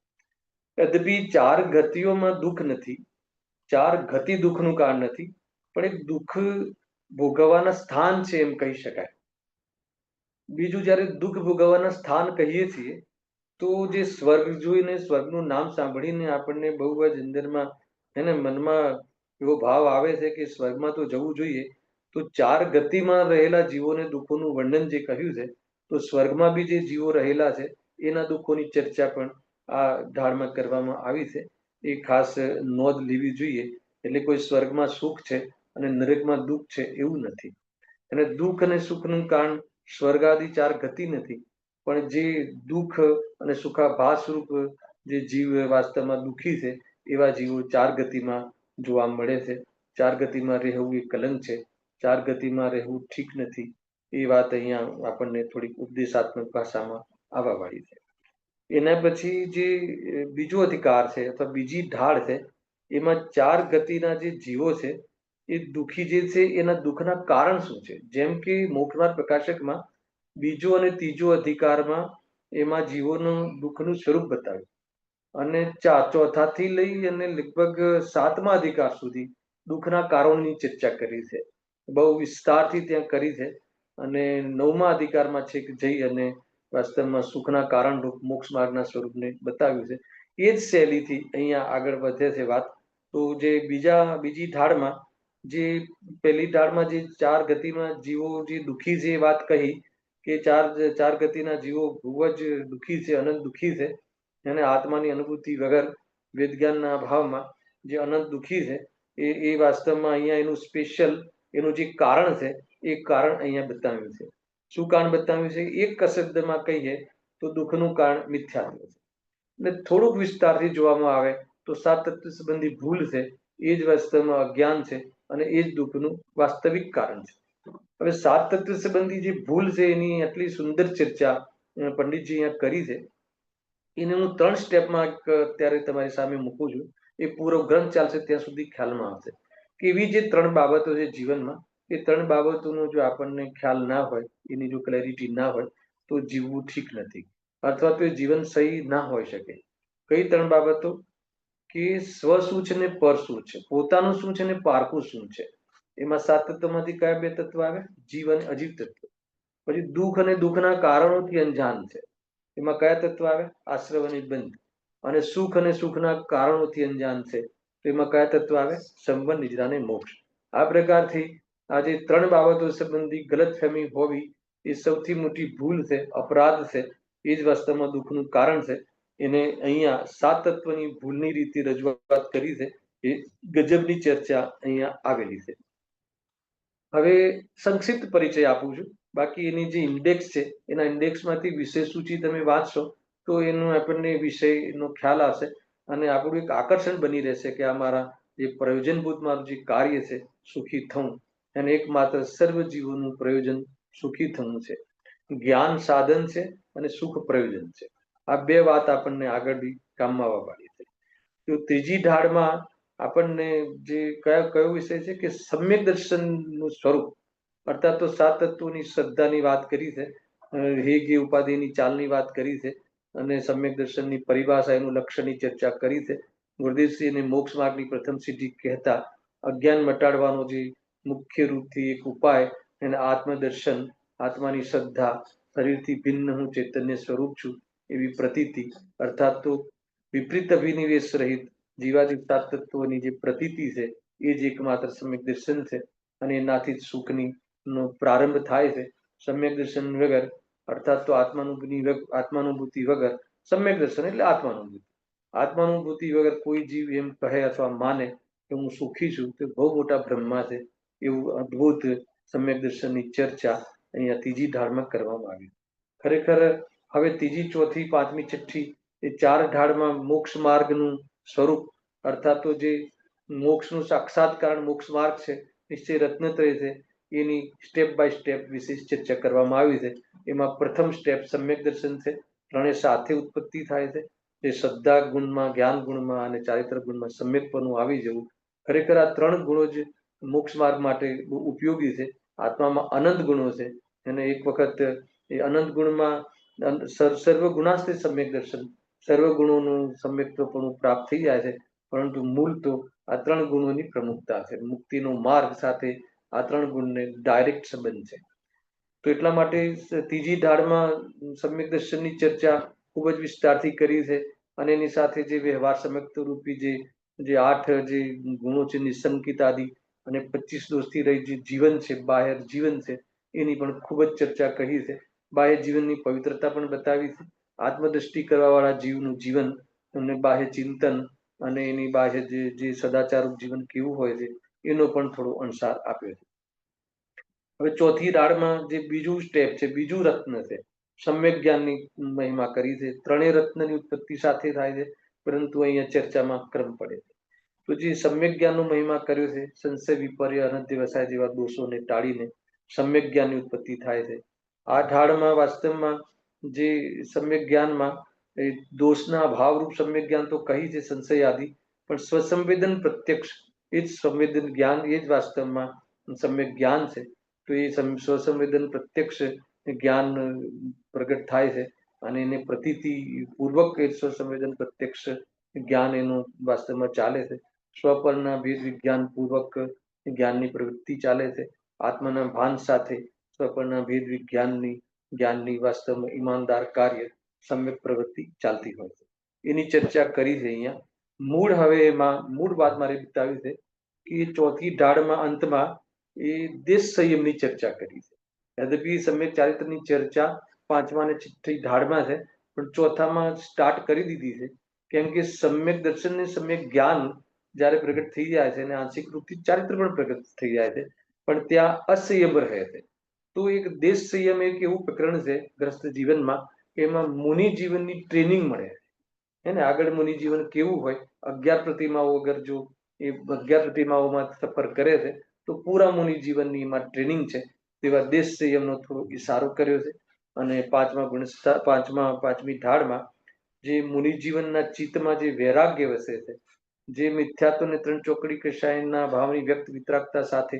યદ્યપી 4 ગતિઓમાં દુઃખ નથી, 4 ગતિ દુઃખનું કારણ નથી, પણ એક દુઃખ ભોગવવાના સ્થાન છે એમ કહી શકાય. બીજું, જ્યારે દુઃખ ભોગવવાના સ્થાન કહીએ છીએ તો જે સ્વર્ગ જોઈને, સ્વર્ગનું નામ સાંભળીને આપણને બહુ જ અંદરમાં એને મનમાં એવો ભાવ આવે છે કે સ્વર્ગમાં તો જવું જોઈએ. તો 4 ગતિમાં રહેલા જીવોને દુઃખોનું વર્ણન જે કહ્યું છે, તો સ્વર્ગમાં બી જે જીવો રહેલા છે એના દુઃખોની ચર્ચા પણ આ ઢાળમાં કરવામાં આવી છે. એ ખાસ નોંધ લેવી જોઈએ. એટલે કોઈ સ્વર્ગમાં સુખ છે અને નરકમાં દુઃખ છે એવું નથી. અને દુઃખ અને સુખનું કારણ સ્વર્ગ આદિ 4 ગતિ નથી, પણ જે દુઃખ અને સુખાભાસ રૂપ જે જીવ વાસ્તવમાં દુઃખી છે એવા જીવો 4 ગતિમાં જોવા મળે છે. 4 ગતિમાં રહેવું એ કલંક છે. 4 ગતિમાં રહેવું ઠીક નથી. એ વાત અહીંયા આપણને થોડીક ઉપદેશાત્મક ભાષામાં આવવા વાળી છે. એના પછી જે બીજો અધિકાર છે અથવા બીજી ઢાળ છે, એમાં 4 ગતિના જે જીવો છે એ દુઃખી જે છે એના દુઃખના કારણ શું છે. જેમ કે મોક્ષમાર્ગ પ્રકાશકમાં બીજો અને ત્રીજો અધિકારમાં એમાં જીવોનું દુઃખનું સ્વરૂપ બતાવ્યું, અને ચોથાથી લઈ અને લગભગ 7મા અધિકાર સુધી દુઃખના કારણોની ચર્ચા કરી છે. બહુ વિસ્તારથી ત્યાં કરી છે. અને 9મા અધિકારમાં છે કે જઈ અને વાસ્તવમાં સુખના કારણ રૂપ મોક્ષ માર્ગના સ્વરૂપને બતાવ્યું છે. એ જ શૈલીથી અહીંયા આગળ વધે છે વાત. તો જે બીજી ઢાળમાં જે પહેલી ઢાળમાં જે 4 ગતિમાં જીવો જે દુઃખી છે એ વાત કહી કે ચાર ગતિના જીવો બહુ જ દુઃખી છે, અનંત દુઃખી છે. અને આત્માની અનુભૂતિ વગર વેદજ્ઞાનના અભાવમાં જે અનંત દુઃખી છે એ વાસ્તવમાં અહીંયા એનું સ્પેશિયલ એનું જે કારણ છે એ કારણ અહીંયા બતાવ્યું છે. શું કારણ બતાવ્યું છે? એક શબ્દમાં કહીએ તો દુઃખનું કારણ મિથ્યાત્વ છે. અને થોડુંક વિસ્તારથી જોવામાં આવે તો 7 તત્વ સંબંધી ભૂલ છે એ જ વાસ્તવમાં અજ્ઞાન છે અને એ જ દુઃખનું વાસ્તવિક કારણ છે. હવે 7 તત્વ સંબંધી જે ભૂલ છે એની આટલી સુંદર ચર્ચા પંડિતજી અહીંયા કરી છે. એને હું 3 સ્ટેપમાં અત્યારે તમારી સામે મૂકું છું. એ પૂરો ગ્રંથ ચાલશે ત્યાં સુધી ખ્યાલમાં આવશે કે એવી જે 3 બાબતો છે જીવનમાં, એ 3 બાબતોનો જો આપણને ખ્યાલ ના હોય, એની જો ક્લેરિટી ના હોય તો જીવવું ઠીક નથી, અથવા તો એ જીવન સહી ના હોઈ શકે. કઈ 3 બાબતો? કે સ્વ શું છે ને પર શું છે, પોતાનું શું છે ને પારકું શું છે. એમાં 7 તત્વમાંથી કયા 2 તત્વ આવે? જીવ અને અજીવ તત્વ. પછી દુઃખ અને દુઃખના કારણોથી અંજાન છે. એમાં કયા તત્વ આવે? આશ્રવ અને બંધ. અને સુખ અને સુખના કારણોથી અંજાન છે. તો એમાં કયા તત્વ આવે? સંબંધ, નિદ્રા અને મોક્ષ. આ પ્રકારથી આ જે 3 બાબતો સંબંધી ગલતફહેમી હોવી એ સૌથી મોટી ભૂલ છે, અપરાધ છે. એ જ વાસ્તવમાં દુઃખનું કારણ છે. એને અહીંયા 7 તત્વની ભૂલની રીતે રજૂઆત કરી છે. એ ગજબની ચર્ચા અહીંયા આવેલી છે. હવે સંક્ષિપ્ત પરિચય આપું છું. બાકી એની જે ઇન્ડેક્સ છે એના ઇન્ડેક્સમાંથી વિષય સૂચિ તમે વાંચશો તો એનું આપણને વિષયનો ખ્યાલ આવશે અને આપણું એક આકર્ષણ બની રહેશે કે આ મારા જે પ્રયોજનભૂત મારું જે કાર્ય છે સુખી થવું, અને એકમાત્ર સર્વ જીવોનું પ્રયોજન સુખી થવું છે. જ્ઞાન સાધન છે અને સુખ પ્રયોજન છે. આ 2 વાત આપણને આગળ કામમાં આવવાની છે. તો ત્રીજી ઢાળમાં આપણને જે કયો વિષય છે કે સમ્યક દર્શનનું સ્વરૂપ, અર્થાત તો 7 તત્વોની શ્રદ્ધાની વાત કરી છે, હેગે ઉપાધિની ચાલની વાત કરી છે, અને સમ્યક દર્શનની પરિભાષા એનું લક્ષ્યની ચર્ચા કરી છે. ગુરુદેવશ્રીને મોક્ષ માર્ગની પ્રથમ સિદ્ધિ કહેતા અજ્ઞાન મટાડવાનો જે મુખ્ય રૂપથી એક ઉપાય અને આત્મદર્શન, આત્માની શ્રદ્ધા, શરીરથી ભિન્ન હું ચૈતન્ય સ્વરૂપ છું એવી પ્રતીતિ, અર્થાત તો વિપરીત અભિનિવેશ રહિત જીવાદિ 7 તત્વોની જે પ્રતીતિ છે એ જ એકમાત્ર સમ્યક દર્શન છે. અને એનાથી જ સુખની નો પ્રારંભ થાય છે. સમ્યક દર્શન વગર, અર્થાત તો આત્માનુભૂતિ વગર, સમ્યક દર્શન એટલે આત્માનુભૂતિ. આત્માનુભૂતિ વગર કોઈ જીવ એમ કહે અથવા માને કે હું સુખી છું તો બહુ મોટા બ્રહ્મા છે. એવું અદ્ભુત સમ્યક દર્શનની ચર્ચા અહીંયા ત્રીજી ઢાળમાં કરવામાં આવી. ખરેખર હવે ત્રીજી, ચોથી, પાંચમી, છઠ્ઠી એ 4 ઢાળમાં મોક્ષ માર્ગનું સ્વરૂપ, અર્થાત તો જે મોક્ષનું સાક્ષાત કારણ મોક્ષ માર્ગ છે, નિશ્ચય રત્નત્રય છે, એની સ્ટેપ બાય સ્ટેપ વિશેષ ચર્ચા કરવામાં આવી છે. એમાં પ્રથમ સ્ટેપ સમ્યક દર્શન છે. ત્રણે સાથે ઉત્પત્તિ થાય છે. જે શ્રદ્ધા ગુણમાં, જ્ઞાન ગુણમાં અને ચારિત્ર ગુણમાં સમ્યકપણું આવી જવું. ખરેખર આ 3 ગુણો જ મોક્ષ માર્ગ માટે બહુ ઉપયોગી છે. આત્મામાં અનંત ગુણો છે અને એક વખત એ અનંત ગુણમાં સર્વ ગુણાસ્તે સમ્યક દર્શન, સર્વ ગુણોનું સમ્યક્ત્વપણું પ્રાપ્ત થઈ જાય છે. પરંતુ મૂળ તો આ 3 ગુણોની પ્રમુખતા છે. મુક્તિનો માર્ગ સાથે આ 3 ગુણને ડાયરેક્ટ સંબંધ છે. તો એટલા માટે ત્રીજી ઢાળમાં સમ્યક દર્શનની ચર્ચા ખૂબ જ વિસ્તારથી કરી છે. અને એની સાથે જે વ્યવહાર સમ્યક્ત્વ રૂપી જે 8 જે ગુણો છે, નિસંકિત આદિ, અને 25 દોષથી રહી જે જીવન છે, બાહ્ય જીવન છે, એની પણ ખૂબ જ ચર્ચા કહી છે. બાહ્ય જીવનની પવિત્રતા પણ બતાવી છે આત્મદ્રષ્ટિ કરવાવાળા જીવનું જીવન, એમને બાહ્ય ચિંતન અને એની બાહ્ય જે સદાચારક જીવન કેવું હોય છે એનો પણ થોડો અણસાર આપ્યો છે. હવે ચોથી દાળમાં જે બીજું સ્ટેપ છે, બીજું રત્ન છે, સમ્યક જ્ઞાનની મહિમા કરી છે. ત્રણેય રત્નની ઉત્પત્તિ સાથે થાય છે, પરંતુ અહીંયા ચર્ચામાં ક્રમ પડે છે. તો જે સમ્યક જ્ઞાનનો મહિમા કર્યો છે, સંશય, વિપર્ય, અનધ્યવસાય જેવા દોષોને ટાળીને સમ્યક જ્ઞાનની ઉત્પત્તિ થાય છે. આ ઢાળમાં વાસ્તવમાં જે સમ્યક જ્ઞાનમાં એ દોષના ભાવરૂપ સમ્યક જ્ઞાન તો કહી છે, સંશય આદિ, પણ સ્વસંવેદન પ્રત્યક્ષ એ જ સંવેદન જ્ઞાન, એ જ વાસ્તવમાં સમ્યક જ્ઞાન છે. તો એ સ્વસંવેદન પ્રત્યક્ષ જ્ઞાન પ્રગટ થાય છે અને એને પ્રતીતિ પૂર્વક એ સ્વસંવેદન પ્રત્યક્ષ જ્ઞાન એનું વાસ્તવમાં ચાલે છે. સ્વપરના ભેદ વિજ્ઞાન પૂર્વક જ્ઞાનની પ્રવૃત્તિ ચાલે છે. આત્માના ભાન સાથે સ્વપરના ભેદ જ્ઞાનની વાસ્તવમાં ઈમાનદાર કાર્ય સમ્યક પ્રવૃત્તિ ચાલતી હોય છે. એની ચર્ચા કરી છે અહીંયા. હવે એમાં મૂળ વાત મારે બતાવી છે કે ચોથી ઢાળમાં અંતમાં એ દેશ સંયમની ચર્ચા કરી છે. યદ્યપિ સમ્યક ચારિત્રની ચર્ચા પાંચમા અને છઠ્ઠી ઢાળમાં છે, પણ ચોથામાં સ્ટાર્ટ કરી દીધી છે. કેમ કે સમ્યક દર્શન ને સમ્યક જ્ઞાન જ્યારે પ્રગટ થઈ જાય છે અને આંશિક રૂપથી ચારિત્ર પણ પ્રગટ થઈ જાય છે, પણ ત્યાં અસંયમ રહે છે. તો એક દેશ સંયમ એક એવું પ્રકરણ છે ગ્રસ્ત જીવનમાં, એમાં મુનિ જીવનની ટ્રેનિંગ મળે છે. હે ને, આગળ મુનિ જીવન કેવું હોય, 11 પ્રતિમાઓ અગર જો એ 11 પ્રતિમાઓમાં સફર કરે છે તો પૂરા મુનિ જીવનની એમાં ટ્રેનિંગ છે. તેવા દેશ સંયમનો થોડો ઇશારો કર્યો છે. અને પાંચમી ઢાળમાં જે મુનિ જીવનના ચિત્તમાં જે વૈરાગ્ય વસે છે, જે મિથ્યાત્વને ત્રણ ચોકડી કશાયના ભાવની વ્યક્ત વિતરાગતા સાથે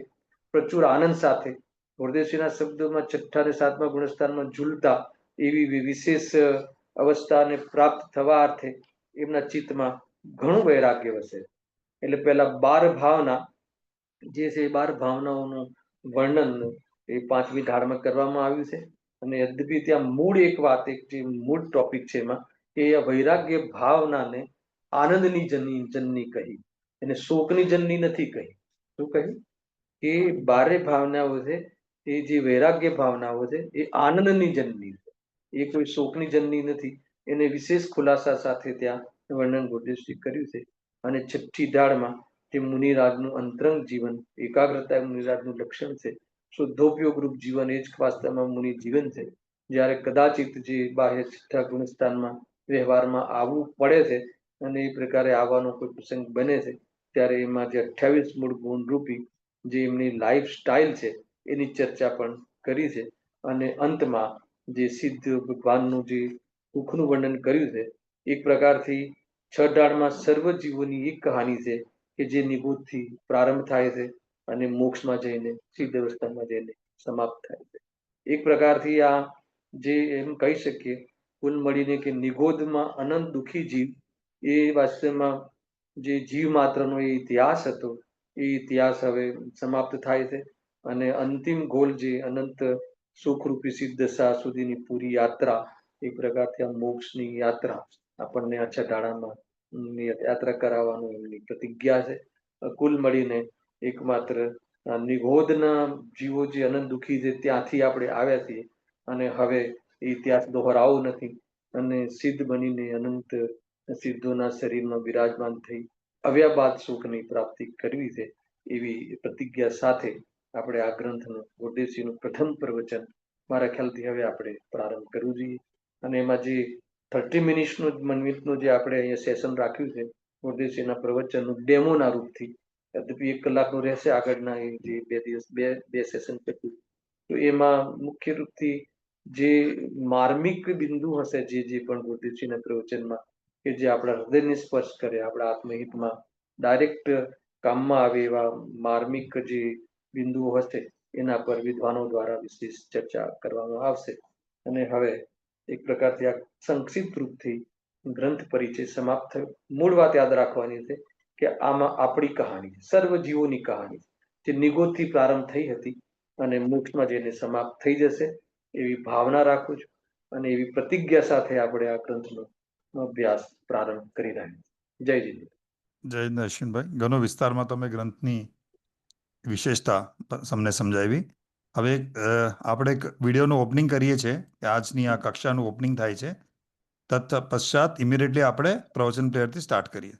પ્રચુર આનંદ સાથે વરદેશીના શબ્દોમાં છઠ્ઠા અને સાતમા ગુણસ્થાનમાં ઝૂલતા એવી વિશેષ અવસ્થાને પ્રાપ્ત થવા અર્થે એમના ચિત્તમાં ઘણું વૈરાગ્ય વસે. એટલે પહેલા 12 ભાવના જે છે, 12 ભાવનાઓનું વર્ણન એ પાંચમી ઢાળમાં કરવામાં આવ્યું છે. અને યદ્યપિ ત્યાં મૂળ એક વાત, એક જે મૂળ ટોપિક છે એમાં, કે વૈરાગ્ય ભાવનાને આનંદની જનની કહી, એને શોકની જનની નથી કહી. શું કહ્યું? કે 12 ભાવનાઓ છે, એ જે વૈરાગ્ય ભાવનાઓ છે એ આનંદની જનની છે, એ કોઈ શોકની જનની નથી. એને વિશેષ ખુલાસા સાથે ત્યાં વર્ણન ગુરુદેવશ્રી કર્યું છે. અને છઠ્ઠી ઢાળમાં તે મુનિરાજનું અંતરંગ જીવન, એકાગ્રતા એ મુનિરાજનું લક્ષણ છે. શુદ્ધોપયોગ રૂપ જીવન એ જ વાસ્તવમાં મુનિ જીવન છે. જ્યારે કદાચિત જે બાહ્ય છઠ્ઠા ગુણસ્થાનમાં વ્યવહારમાં આવવું પડે છે અને એ પ્રકારે આવવાનો કોઈ પ્રસંગ બને છે, ત્યારે એમાં જે 28 મૂળ ગુણ રૂપી જે એમની લાઈફ સ્ટાઇલ છે એની ચર્ચા પણ કરી છે. અને અંતમાં જે સિદ્ધ ભગવાનનું જે સુખનું વર્ણન કર્યું છે, એક પ્રકારથી 6 ઢાળમાં સર્વ જીવોની એક કહાની છે કે જે નિબોધથી પ્રારંભ થાય છે અને મોક્ષમાં જઈને સિદ્ધ અવસ્થામાં જઈને સમાપ્ત થાય છે. એક પ્રકારથી આ જે એમ કહી શકીએ કુલ મળીને કે નિગોધમાં અનંત દુઃખી જીવ એ વાસ્તવમાં જે જીવ માત્રનો એ ઇતિહાસ હતો, એ ઇતિહાસ હવે સમાપ્ત થાય છે. અને અંતિમ ગોલ જે અનંત સુખરૂપી સિદ્ધદશા સુધીની પૂરી યાત્રા, એક પ્રકારથી આ મોક્ષની યાત્રા આપણને આ છઠ્ઠાળામાં યાત્રા કરાવવાનું એમની પ્રતિજ્ઞા છે. કુલ મળીને એકમાત્ર નિગોધના જીવો જે અનંત દુઃખી છે ત્યાંથી આપણે આવ્યા છીએ અને હવે ઇતિહાસ દોહરાવો નથી અને સિદ્ધ બનીને અનંત સિદ્ધોના શરીરમાં બિરાજમાન થઈ આવ્યા બાદ સુખની પ્રાપ્તિ કરવી છે, એવી પ્રતિજ્ઞા સાથે આપણે આ ગ્રંથનું ગુરુદેવશ્રીનું પ્રથમ પ્રવચન મારા ખ્યાલથી હવે આપણે પ્રારંભ કરવું જોઈએ. અને એમાં જે 30 મિનિટનું જે આપણે અહીંયા સેશન રાખ્યું છે ગુરુદેવશ્રીના પ્રવચનનું ડેમોના રૂપથી, યદ્યપિ 1 કલાકનું રહેશે આગળના એ જે 2 દિવસ બે સેશન કર્યું, તો એમાં મુખ્ય રૂપથી જે માર્મિક બિંદુ હશે, જે પણ ગુરુદેવશ્રીના પ્રવચનમાં કે જે આપણા હૃદયને સ્પર્શ કરે, આપણા આત્મહિતમાં ડાયરેક્ટ કામમાં આવે એવા માર્મિક જે બિંદુઓ હશે, એના પર વિદ્વાનો દ્વારા વિશેષ ચર્ચા કરવામાં આવશે. અને હવે એક પ્રકારથી આ સંક્ષિપ્ત રૂપથી ગ્રંથ પરિચય સમાપ્ત થયો. મૂળ વાત યાદ રાખવાની છે કે આમાં આપણી કહાની, સર્વ જીવોની કહાની, જે નિગોધથી પ્રારંભ થઈ હતી અને મોક્ષમાં જઈને સમાપ્ત થઈ જશે એવી ભાવના રાખું છું. અને એવી પ્રતિજ્ઞા સાથે આપણે આ ગ્રંથનો અભ્યાસ પ્રારંભ કરી રહ્યા છીએ. જય જીનેન્દ્ર. જય અશ્વિનભાઈ, ઘણો વિસ્તારમાં તમે ગ્રંથની વિશેષતા તમને સમજાવી. હવે આપણે એક વિડીયોનું ઓપનિંગ કરીએ છીએ કે આજની આ કક્ષાનું ઓપનિંગ થાય છે. તત્પશ્ચાત ઇમિડિયેટલી આપણે પ્રવચન પ્લેયરથી સ્ટાર્ટ કરીએ.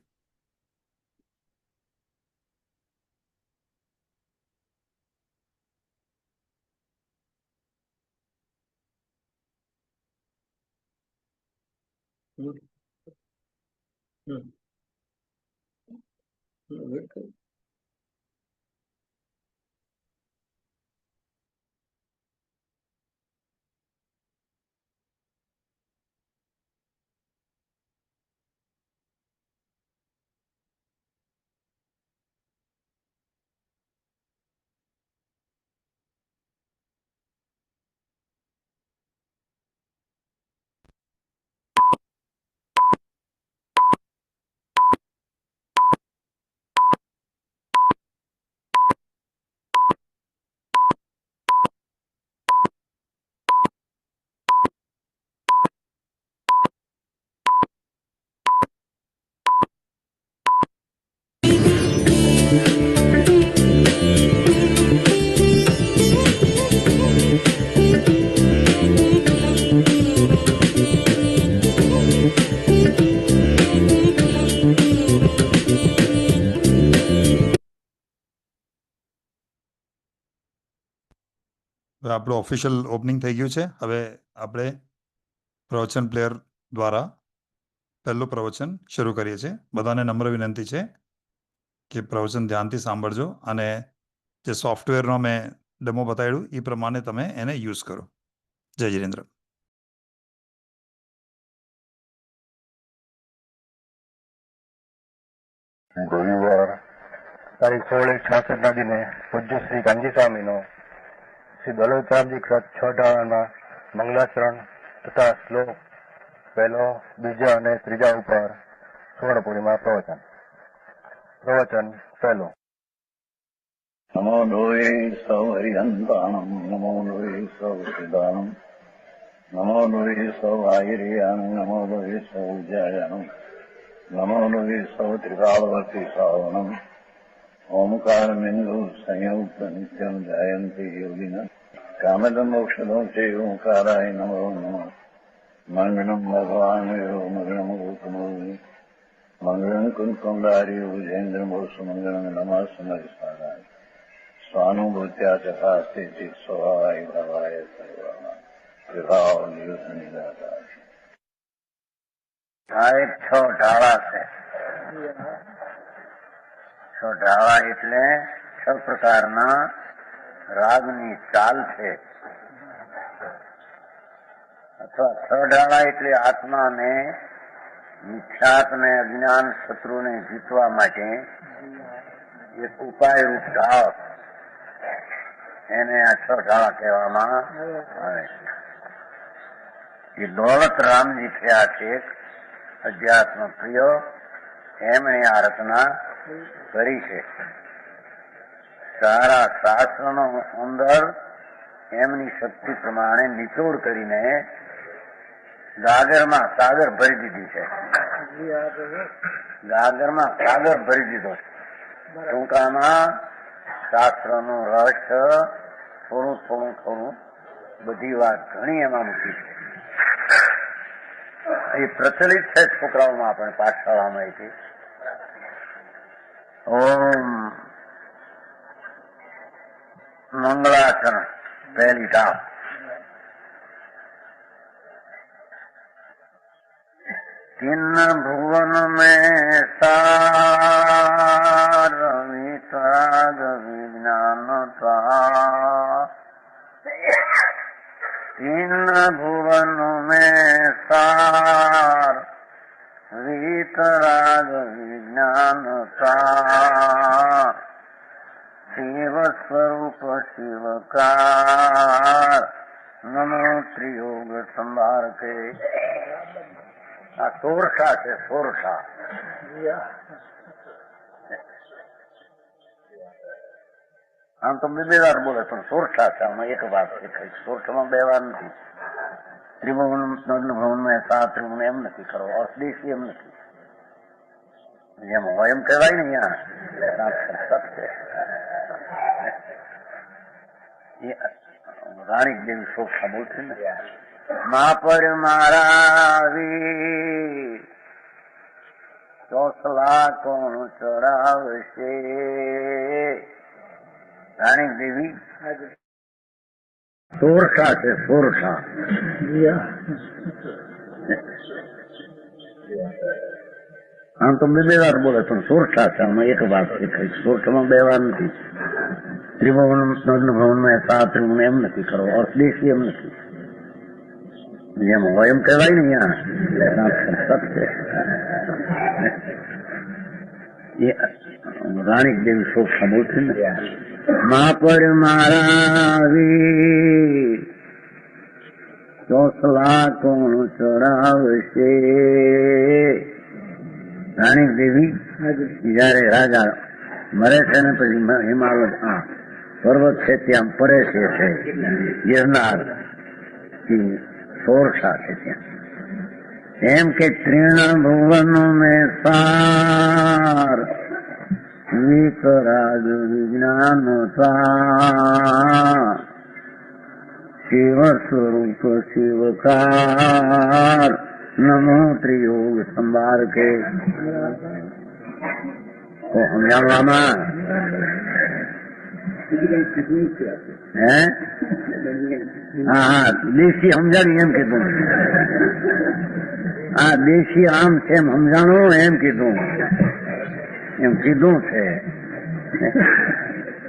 હવે આપણું ઓફિશિયલ ઓપનિંગ થઈ ગયું છે. હવે આપણે પ્રવચન પ્લેયર દ્વારા પહેલું પ્રવચન શરૂ કરીએ છીએ. બધાને નમ્ર વિનંતી છે કે પ્રવચન ધ્યાનથી સાંભળજો અને જે સોફ્ટવેરનો મેં ડેમો બતાવ્યું એ પ્રમાણે તમે એને યુઝ કરો. જય જીનેન્દ્ર. રવિવાર તારીખ 16/1/66 દિને પૂજ્ય શ્રી કાંજી સ્વામીનો શ્રી દોલતરામજી કૃત 6 ઢાળાના મંગલાચરણ તથા શ્લોક પહેલો, બીજા અને ત્રીજા ઉપર સુવર્ણ પૂર્ણિમા પ્રવચન. પ્રવચન પહેલું. નમો લોહે સૌ હરિહંતાણમ, નમો લોહે સૌ સિદ્ધાણમ, નમો લોહે સૌ આયર્યાણમ, નમો લોહે સૌ જયાણમ, નમો લોહે સૌ ત્રિકાળવતી સાવનમ, ઓમકાર બિંદુ સંયુક્ત નિત્યમ જયંતી યોગિના, કામદમ મોક્ષદો છે ઓંકારાય નમો નમઃ. મંગળમ ભગવાન મંગળમ ગોતમોહિ, મંગળમ કુંકુંડારી ભુજેન્દ્ર મોક્ષ મંગળમ નમઃ સમય સ્વાનુભૂત્યા ચકાસ્તે સ્વભાવાય ભવાય સર્વા વિભાવ નિદાતા. આ એક 6 ઢાળા છે. 6 ઢાળા એટલે 6 પ્રકારના રાગની ચાલ છે, અથવા 6 ઢાળા એટલે આત્માને મિથ્યાત્મને અજ્ઞાન શત્રુને જીતવા માટે એક ઉપાય રૂપ ઢાળ, એને આ 6 ઢાળા કહેવામાં આવે છે. એ દોલત રામજી થયા છે અધ્યાત્મ પ્રિય, એમણે આ રચના કરી છે. સારા શાસ્ત્રનો અંદર એમની શક્તિ પ્રમાણે નિચોડ કરીને ગાગરમાં સાગર ભરી દીધી છે. ગાગરમાં સાગર ભરી દીધો છે. ટૂંકામાં શાસ્ત્રનું રહસ્ય થોડું બધી વાત ઘણી એમાં મૂકી છે. એ પ્રચલિત છે છોકરાઓમાં, આપણે પાઠશાળામાં હતી. ઓમ મંગળાચરણ પહેલી ઢાળ. તીન ભુવન મેં સાર વિતરાગ વિજ્ઞાનતા, તીન ભુવન મેં સાર વિતરાગ વિજ્ઞાનતા, શિવ સ્વરૂપ શિવકાર નમો ત્રિયોગ સંભાર કે. આ સોરઠા છે, સોરઠા. આમ તો 2 વાર બોલે, પણ સોરઠા છે. આમાં એક વાત છે, સોરઠામાં 2 વાર નથી. ત્રિભુવન ભવનમાં 7 ત્રિભુવન એમ નથી કરો, અર્થદેશી એમ નથી. એમ હોય એમ કહેવાય ને. રાણી દેવી સોરઠા બોલશે ને, મા પર મારા વીર ચોસલા કોણ ચડાવશે? રાણી દેવી સોરઠા છે, સોરઠા. આમ તો બે વાર બોલે પણ સોરઠા છે. આમાં એક વાત દેખાય, સોરઠામાં બે વાર નથી. ત્રિભુવન ભવનમાં સાત ત્રિભુવન એમ નથી કરવો, અર્થદેશી એમ નથી. જેમ હોય એમ કહેવાય ને રાણી દેવી સોરઠા બોલશે ને. મા પર મારા વીર ચોસલા કોણ ચડાવશે? રાણી દેવી જયારે રાજા મરે છે ને પછી હિમાલય પર્વત છે ત્યાં પડે છે ગિરનાર સોરઠા છે ત્યાં. એમ કે ત્રિણ ભુવનો મેં સાર વિકરાગ વિજ્ઞાન સાર શિવ સ્વરૂપ શિવકાર નમો ત્રિયોગ સંભાર કે સમજાવવામાં હે હા દેશી સમજાણી એમ કીધું. હા દેશી આમ છે એમ સમજાણું એમ કીધું છે.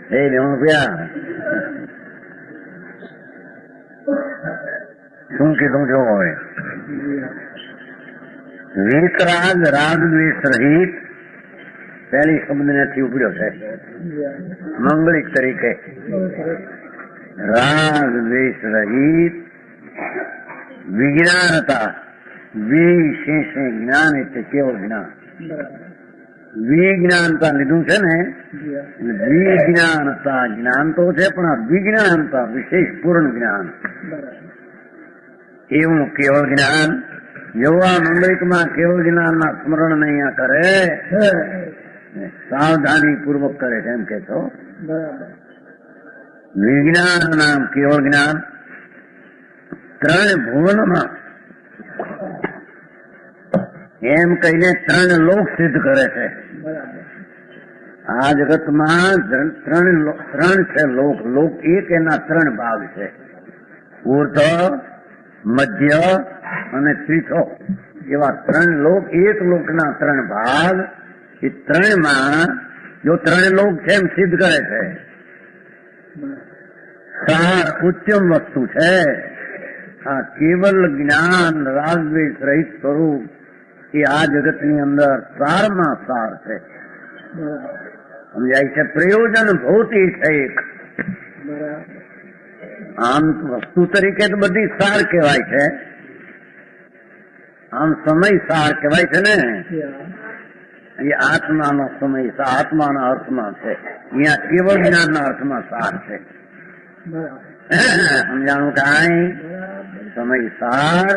એ રૂપિયા શું કીધું જો હોય વિતરાગ રાગ દ્વેષ રહિત પહેલી શબ્દ નથી ઉપડ્યો છે મંગલિક તરીકે. રાગ દ્વેષ રહિત વિજ્ઞાનતા વિશેષ જ્ઞાન એટલે કેવું જ્ઞાન. વિજ્ઞાનતા લીધું છે ને, વિજ્ઞાનતા જ્ઞાન તો છે પણ આ વિજ્ઞાનતા વિશેષ પૂર્ણ જ્ઞાન એવું કેવળ જ્ઞાન. જેવા મંગલિકમાં કેવળ જ્ઞાનના સ્મરણ અહીંયા કરે સાવધાની પૂર્વક કરે છે એમ કે છો. વિજ્ઞાન નામ કેવળ જ્ઞાન ત્રણ ભુવનમાં એમ કહીને ત્રણ લોક સિદ્ધ કરે છે. આ જગતમાં ત્રણ છે લોક. લોક એક એના ત્રણ ભાગ છે, ઉર્ધ મધ્ય અને ત્રીજો એવા ત્રણ લોક. એક લોકના ત્રણ ભાગ. એ ત્રણમાં જો ત્રણ લોક છે એમ સિદ્ધ કરે છે. સાર ઉચ્ચમ વસ્તુ છે. આ કેવલ જ્ઞાન રાગદ્વેષ રહિત સ્વરૂપ એ આ જગતની અંદર સારમાં સાર છે. સમજાય છે? પ્રયોજન ભૌતિ છે એક. આમ વસ્તુ તરીકે તો બધી સાર કહેવાય છે, આમ સમય સાર કહેવાય છે ને. એ આત્માનો સમય આત્માના અર્થમાં છે, અહીંયા કેવળ જ્ઞાનના અર્થમાં સાર છે. સમજાણું કાંઈ? સમય સાર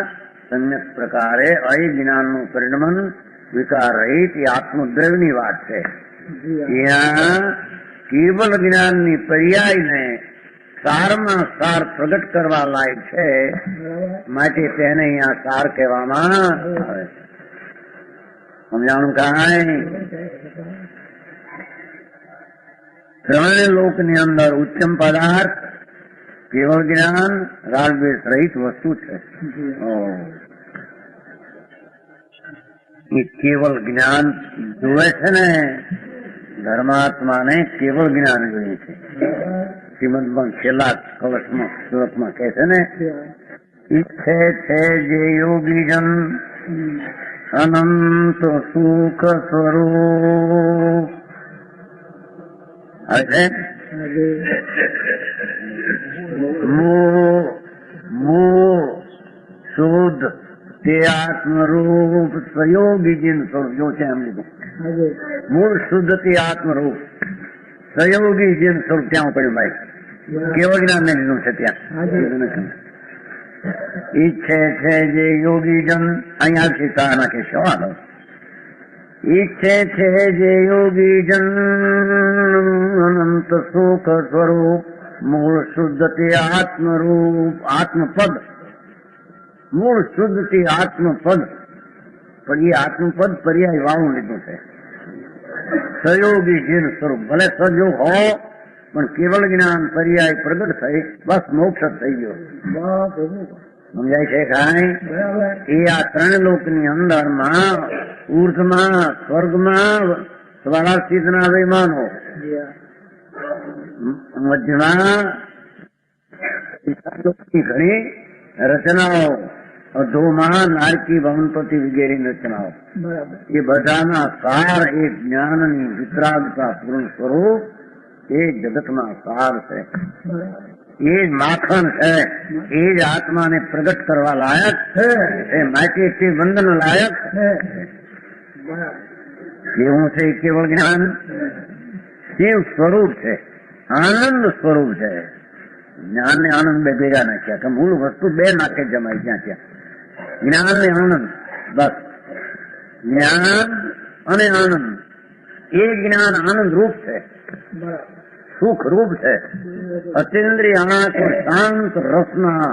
સમ્યક પ્રકારે અજ્ઞાનનું પરિણમન વિકાર રહિત એ આત્મદ્રવ્યની વાત છે. ત્યાં કેવલ જ્ઞાનની પર્યાયને સારમાં સાર પ્રગટ કરવા લાયક છે, માટે તેને અહીંયા સાર કહેવામાં આવે. સમજાણું કાંઈ? ત્રણ લોકની અંદર ઉચ્ચમ પદાર્થ કેવળ જ્ઞાન રાગદ્વેષ રહિત વસ્તુ છે. એ કેવલ જ્ઞાન જોવે છે ને, ધર્માત્માને કેવળ જ્ઞાન જોઈએ છે. શ્રીમદમાં છેલ્લા કવચમાં શ્લોકમાં કહે છે ને, ઈચ્છે છે જે યોગીજન અનંત સુખ સ્વરૂપ. આવે છે મૂળ શુદ્ધ તે આત્મરૂપ સહયોગી જીન સ્વરૂપ જો છે એમ લીધું. મૂળ શુદ્ધ તે આત્મરૂપ સહયોગી જીન સ્વરૂપ ત્યાં પડ્યું ભાઈ. કેવળ જ્ઞાન ને લીધું છે ત્યાં. ઈચ્છે છે જે યોગીજન અહીંયા સીતા નાખે સવાલ. ઈચ્છે છે જે યોગીજન અનંત સુખ સ્વરૂપ મૂળ શુદ્ધ તે આત્મરૂપ આત્મપદ મૂળ શુદ્ધથી આત્મપદ, પણ એ આત્મપદ પર્યાય વાળું લીધું છે. સહયોગી જીન સ્વરૂપ, ભલે સહયોગ હો પણ કેવળ જ્ઞાન પર્યાય પ્રગટ થઈ, બસ મોક્ષ થઈ ગયો. સમજાય છે કાંઈ? એ આ ત્રણ લોકની અંદરમાં, ઉર્ધમાં, સ્વર્ગમાં સ્વરાસ્થિતના વિમાનો, મધ્યમાં ઘણી રચનાઓ, અધોમાં નારકી વનપતિ વગેરેની રચનાઓ, એ બધાના સાર એ જ્ઞાનની વિતરાગતા પૂર્ણ સ્વરૂપ એ જગતમાં સાર છે. એ જ માખણ છે, એ જ આત્માને પ્રગટ કરવા લાયક છે, એ માટી વંદન લાયક છે. કેવું છે? કેવળ જ્ઞાન શિવ સ્વરૂપ છે, આનંદ સ્વરૂપ છે. જ્ઞાન ને આનંદ બે ભેગા નાખ્યા કે મૂળ વસ્તુ બે નાખે જમાય ત્યાં ત્યાં. જ્ઞાન ને આનંદ, બસ જ્ઞાન અને આનંદ. એ જ્ઞાન આનંદ રૂપ છે, સુખ રૂપ છે. અતિન્દ્રિય આંખ શાંત રસના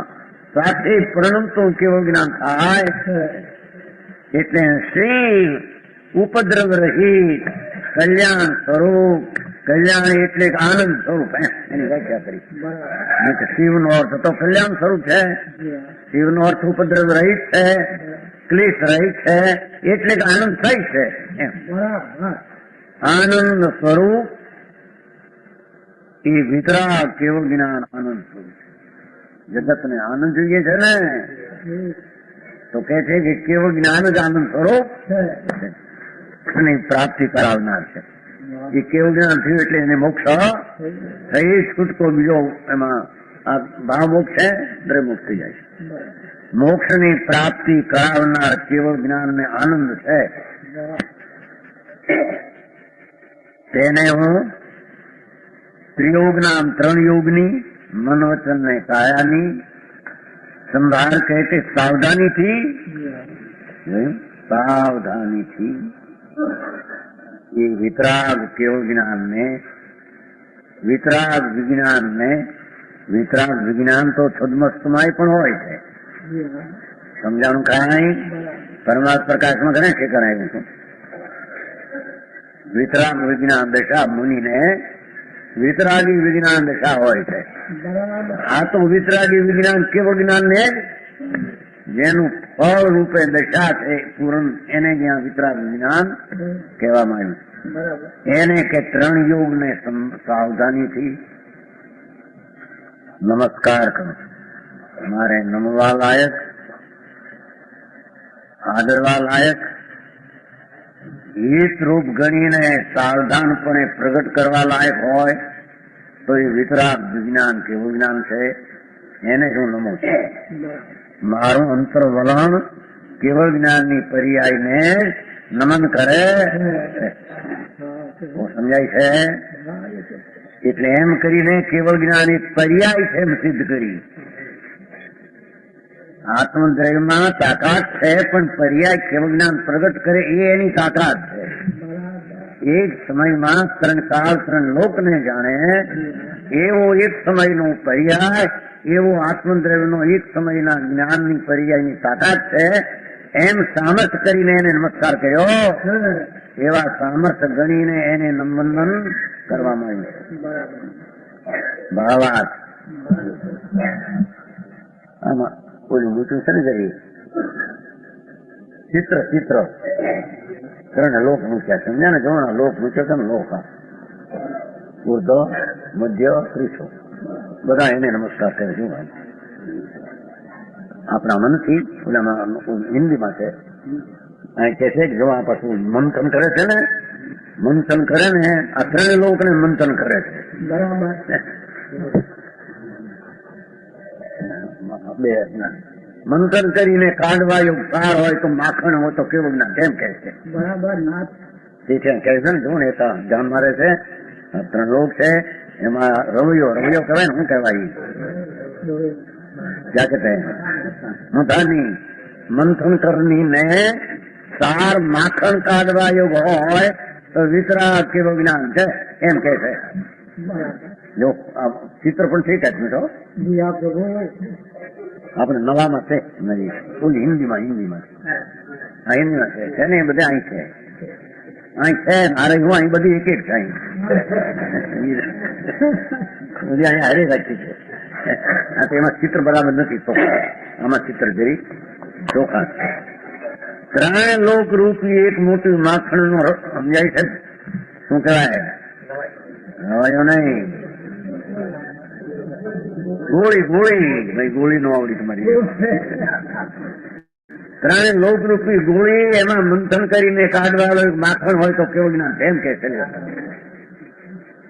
સાથે પ્રણમતું કેવું જ્ઞાન થાય. એટલે શ્રી ઉપદ્રવ રહિત કલ્યાણ સ્વરૂપ. કલ્યાણ એટલે આનંદ સ્વરૂપ, એની વ્યાખ્યા કરી. શિવનો અર્થ તો કલ્યાણ સ્વરૂપ છે. શિવનો અર્થ ઉપદ્રવ રહિત છે, ક્લેશ રહિત છે, એટલે કે આનંદ થાય છે એમ. આનંદ સ્વરૂપ એ વિતરાગ કેવળ જ્ઞાન આનંદ સ્વરૂપ. જગત ને આનંદ જોઈએ છે ને, તો કે છે કે કેવળ જ્ઞાન જ આનંદ સ્વરૂપ ની પ્રાપ્તિ કરાવનાર છે. એ કેવું જ્ઞાન થયું એટલે એને મોક્ષ થઈ છૂટકો બીજો એમાં આ ભાવ મોક્ષ છે, દરે મોક્ષ થઈ જાય છે. મોક્ષ ની પ્રાપ્તિ કરાવનાર કેવળ જ્ઞાન ને આનંદ છે. તેને હું ત્રિયોગ નામ ત્રણ યોગની, મન વચન ને કાયાની સંભાળ કહે તે સાવધાનીથી એ વિતરાગ કેવળ જ્ઞાનને, વિતરાગ વિજ્ઞાન તો છદ્મસ્તમાય પણ હોય છે. સમજાણું કાંઈ? પરમાત્મા પ્રકાશમાં ઘણા ઠેકાણ આવ્યું છું. વિતરાગ વિજ્ઞાન દશા મુનિને વિતરાગી વિજ્ઞાન દશા હોય છે. આ તો વિતરાગી વિજ્ઞાન કેવળ જ્ઞાન ને જેનું ફળ રૂપે દશા છે પૂર્ણ, એને જ્યાં વિતરાગ વિજ્ઞાન કહેવામાં આવ્યું. એને કે ત્રણ યોગ ને સાવધાનીથી નમસ્કાર કરો. મારે નમવા લાયક, આદરવા લાયક, હિત રૂપ ગણીને સાવધાનપણે પ્રગટ કરવા લાયક હોય તો એ વિતરાગ વિજ્ઞાન કેવું જ્ઞાન છે, એને હું નમું છું. મારું અંતર વલણ કેવળ જ્ઞાનની પર્યાયને નમન કરે. સમજાય છે? એટલે એમ કરીને કેવળ જ્ઞાન એક પર્યાય છે એમ સિદ્ધ કરી. આત્મદ્રવ્યમાં તાકાત છે, પણ પર્યાય કેવળ જ્ઞાન પ્રગટ કરે એ એની તાકાત છે. એક સમયમાં ત્રણ કાળ ત્રણ લોકને જાણે એવો એક સમયનો પર્યાય, એવો આત્મદ્રવ્યનો એક સમયના જ્ઞાનની પર્યાયની તાકાત છે. એમ સામર્થ્ય કરીને એને નમસ્કાર કર્યો, એવા સામર્થ્ય ગણીને એને વંદન કરવામાં આવ્યું. ભાવાર્થ આમાં ઓલું મૂક્યું છે ને જરી ચિત્ર ત્રણ લોક મૂક્યા. સમજ્યા ને? જોણા લોક મૂક્યો છે ને, લોક ઉર્ધ્વ મધ્ય ત્રીસો બધા એને નમસ્કાર કરે છે. આપણા મનથી ઓલામાં હિન્દીમાં છે, અહીં કે છે કે જો આ પાછું મંથન કરે છે ને, મંથન કરે ને આ ત્રણ લોકને મંથન કરે છે. બરાબર. બે મંથન કરીને કાઢવા યોગ સાર હોય તો માખણ હોય તો કેવું ના કેમ કહે છે. બરાબર. કહે છે ને, જો ને ધ્યાન મારે છે. ત્રણ લોક છે, એમાં રવૈયો કહેવાય ને, શું કહેવાય ક્યાં કહેતા મધાની મંથન કરની ને સાર માખણ કાઢવા યોગ હોય તો વિતરાગ કેવું જ્ઞાન છે એમ કે છે. જો ચિત્ર પણ ઠીક જ તો આપણે નવામાં છે નહીં, ઓલી હિન્દીમાં હા હિન્દીમાં છે ને, એ બધા અહીં છે, અહીં છે મારે હું અહીં બધી એક એક છે અહીં બધી અહીં હારે રાખી છે. આ તો એમાં ચિત્ર બરાબર નથી ચોખ્ખા, આમાં ચિત્ર જરી ચોખ્ખા છે. ત્રણેય લોક રૂપી એક મોટી માખણ નો સમજાય છે, શું કહેવાય રવાયો નહીં, ગોળી ભાઈ ગોળી નો આવડી તમારી. ત્રણેય લોક રૂપી ગોળી એમાં મંથન કરીને કાઢવાળો એક માખણ હોય તો કેવું જ્ઞાન એમ કે છે.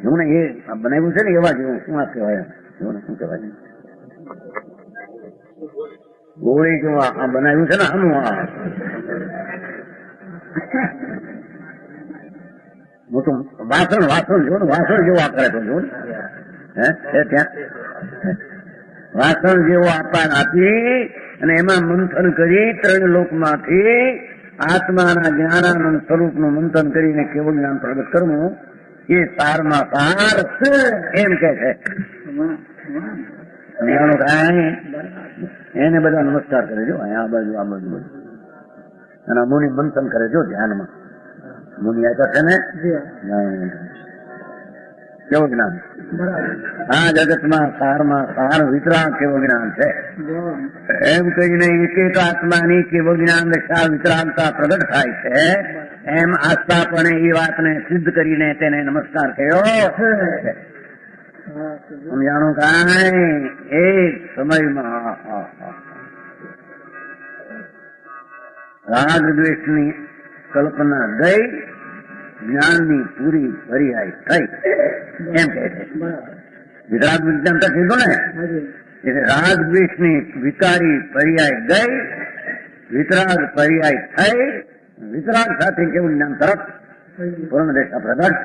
એવું ને એ બનાવ્યું છે ને એવા જેવું શું આ કહેવાય, એવું શું કહેવાય ગોળી જો આ બનાવ્યું છે ને આનું આ મોટું વાસણ જો ને વાસણ જેવું આ કરે તો જો હે ત્યાં વાસણ જેવો આકાર આપી અને એમાં મંથન કરી ત્રણ લોકમાંથી આત્માના જ્ઞાનાનંદ સ્વરૂપનું મંથન કરીને કેવું જ્ઞાન પ્રગટ કરવું એ સારમાં સાર એમ કે છે. એને બધા નમસ્કાર કરે જો આ બાજુ બધું અને મુનિ મંથન કરે જો ધ્યાનમાં. મુનિ આપ્યા છે ને કેવું જ્ઞાન આ જગતમાં સારમાં સાર વિતરાગ કેવું જ્ઞાન છે એમ કહીને એક એક આત્માની કેવું જ્ઞાન દશા વિતરાગતા પ્રગટ થાય છે એમ આસ્થા પણ એ વાતને સિદ્ધ કરીને તેને નમસ્કાર કર્યો. સમજાણું કાંઈ એક સમયમાં રાગ દ્વેષની કલ્પના ગઈ, જ્ઞાનની પૂરી પર્યાય થઈ એમ કહે છે. વિતરાગ વિજ્ઞાન તો કીધું ને એટલે રાગ દ્વેષની વિકારી પર્યાય ગઈ, વિતરાગ પર્યાય થઈ, વિતરાગ સાથે કેવું જ્ઞાન તરફ પૂર્ણ દેશા પ્રગટ.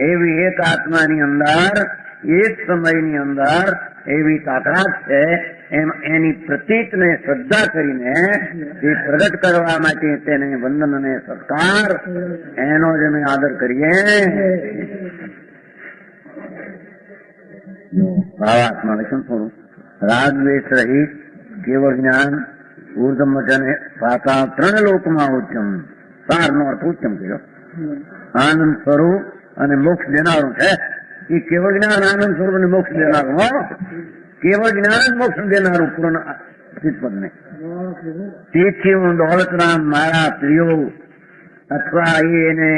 એવી એક આત્માની અંદર એક સમયની અંદર એવી તાકાત છે એમ એની પ્રતીકને શ્રદ્ધા કરીને એ પ્રગટ કરવા માટે તેને વંદન અને સત્કાર એનો જ અમે આદર કરીએ. ભાવાત્મા લક્ષણ થોડું રાગ દ્વેષ રહિત કેવળ જ્ઞાન ઉર્ધમ અને પાતા ત્રણ લોકમાં ઉચ્ચમ, સારનો અર્થ ઉચ્ચમ કર્યો. આનંદ સ્વરૂપ અને મોક્ષ દેનારું છે એ કેવળ જ્ઞાન આનંદ સ્વરૂપ અને મોક્ષ દેનારું. કેવળ જ્ઞાન મોક્ષ દેનારું પૂર્ણ ચિત્તપદને. તેથી હું દોલતરામ મારા પ્રિયો અથવા એને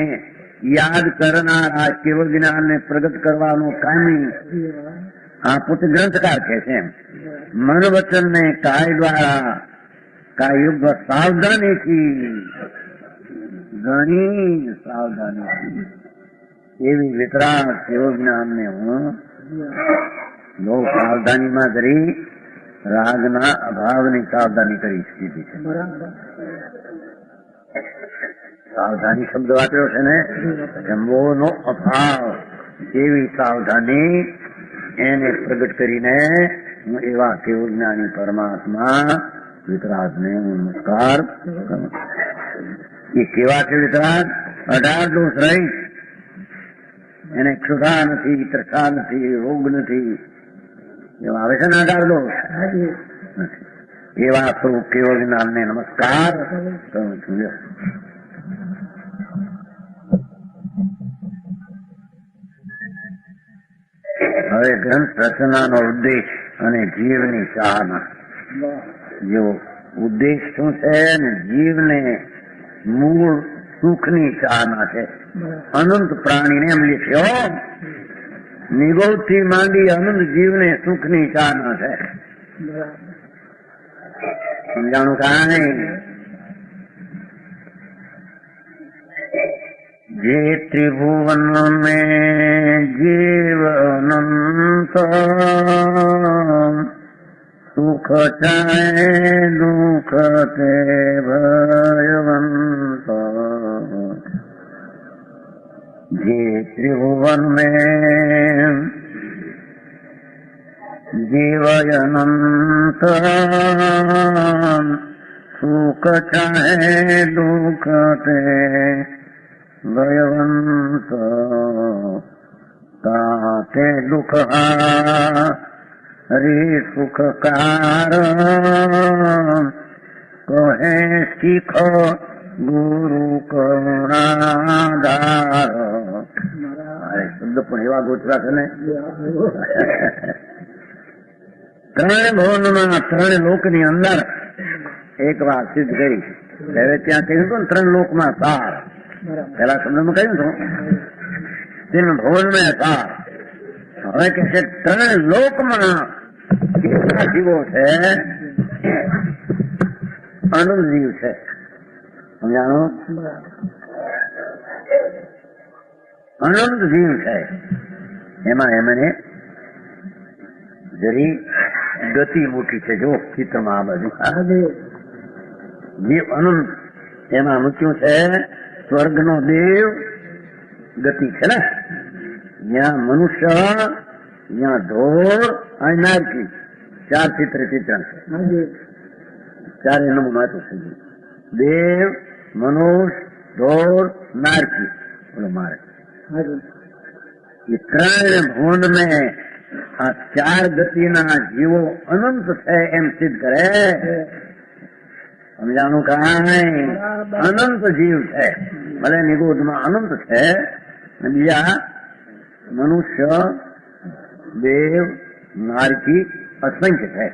યાદ કરનારા કેવળ જ્ઞાનને પ્રગટ કરવાનો કામી આ પોતે ગ્રંથકાર છે એમ. મન વચન ને કાય દ્વારા કાયુગ સાવધાનીથી ઘણી સાવધાની એવી વિતરાગ કેવળ જ્ઞાનને હું બહુ સાવધાનીમાં કરી રાગના અભાવની સાવધાની કરી દીધી છે. સાવધાની શબ્દ વાપર્યો છે ને જંબોનો અભાવ એવી સાવધાની એને પ્રગટ કરીને હું એવા કેવળ જ્ઞાની પરમાત્મા વિતરાગને નમસ્કાર કરું. એ કેવા છે વિતરાગ? 18 દોષ રહી, એને ક્ષુધા નથી, તૃષા નથી, રોગ નથી, એવા આવે છે ને 18 દોષ નથી. એવા સ્વરૂપ કેવળ જ્ઞાનને નમસ્કાર કરું છું. હવે ગ્રંથ રચનાનો ઉદ્દેશ અને જીવની ચાહના. જો ઉદ્દેશ શું છે ને જીવને મૂળ સુખની ચાહના છે. અનંત પ્રાણીને એમ લખ્યો નિગોથી માંડી અનંત જીવને સુખની ચાહના છે. સમજાણું કાંઈ? જે ત્રિભુવન में जीव अनंत सुख चाहे दुख ते भयवंत जे त्रिभुवन में जीव अनंत सुख चाहे दुख ते भयवंत ताते दुख हरि सुख कारण कहे सीखो गुरु करुणाधार. શબ્દ પણ એવા ગોચરા છે ને. ત્રણ ભવનમાં ત્રણ લોકની અંદર એક વાર સિદ્ધ કરી. હવે ત્યાં કહ્યું હતું ને ત્રણ લોકમાં સાર. પેલા શબ્દમાં કહ્યું હતું ત્રણ ભવનમાં સાર. હવે કે છે ત્રણ લોકમાં કેટલા જીવો છે? અનંત જીવ છે. સમજાણો? અનંત જીવ છે. એમાં એમને જરી ગતિ મોટી છે. જો ચિત્રમાં આ બાજુ જીવ અનંત એમાં મૂક્યું છે સ્વર્ગનો દેવ ગતિ છે ને. જ્યાં મનુષ્ય, જ્યાં ઢોર અને નારકી, ચાર ચિત્ર ચિત્રણ છે. ચારે નમૂનો આપ્યો છે. દેવ, મનુષ્ય, ઢોર, નારકી. બોલો મારે ये त्रण भुवन में आ चार गतिना जीवो अनंत है एम सिद्ध करे. समझाणु काई अनंत जीव है. भले निगोद में अनंत है. बीजा मनुष्य, देव, नारकी असंख्य है.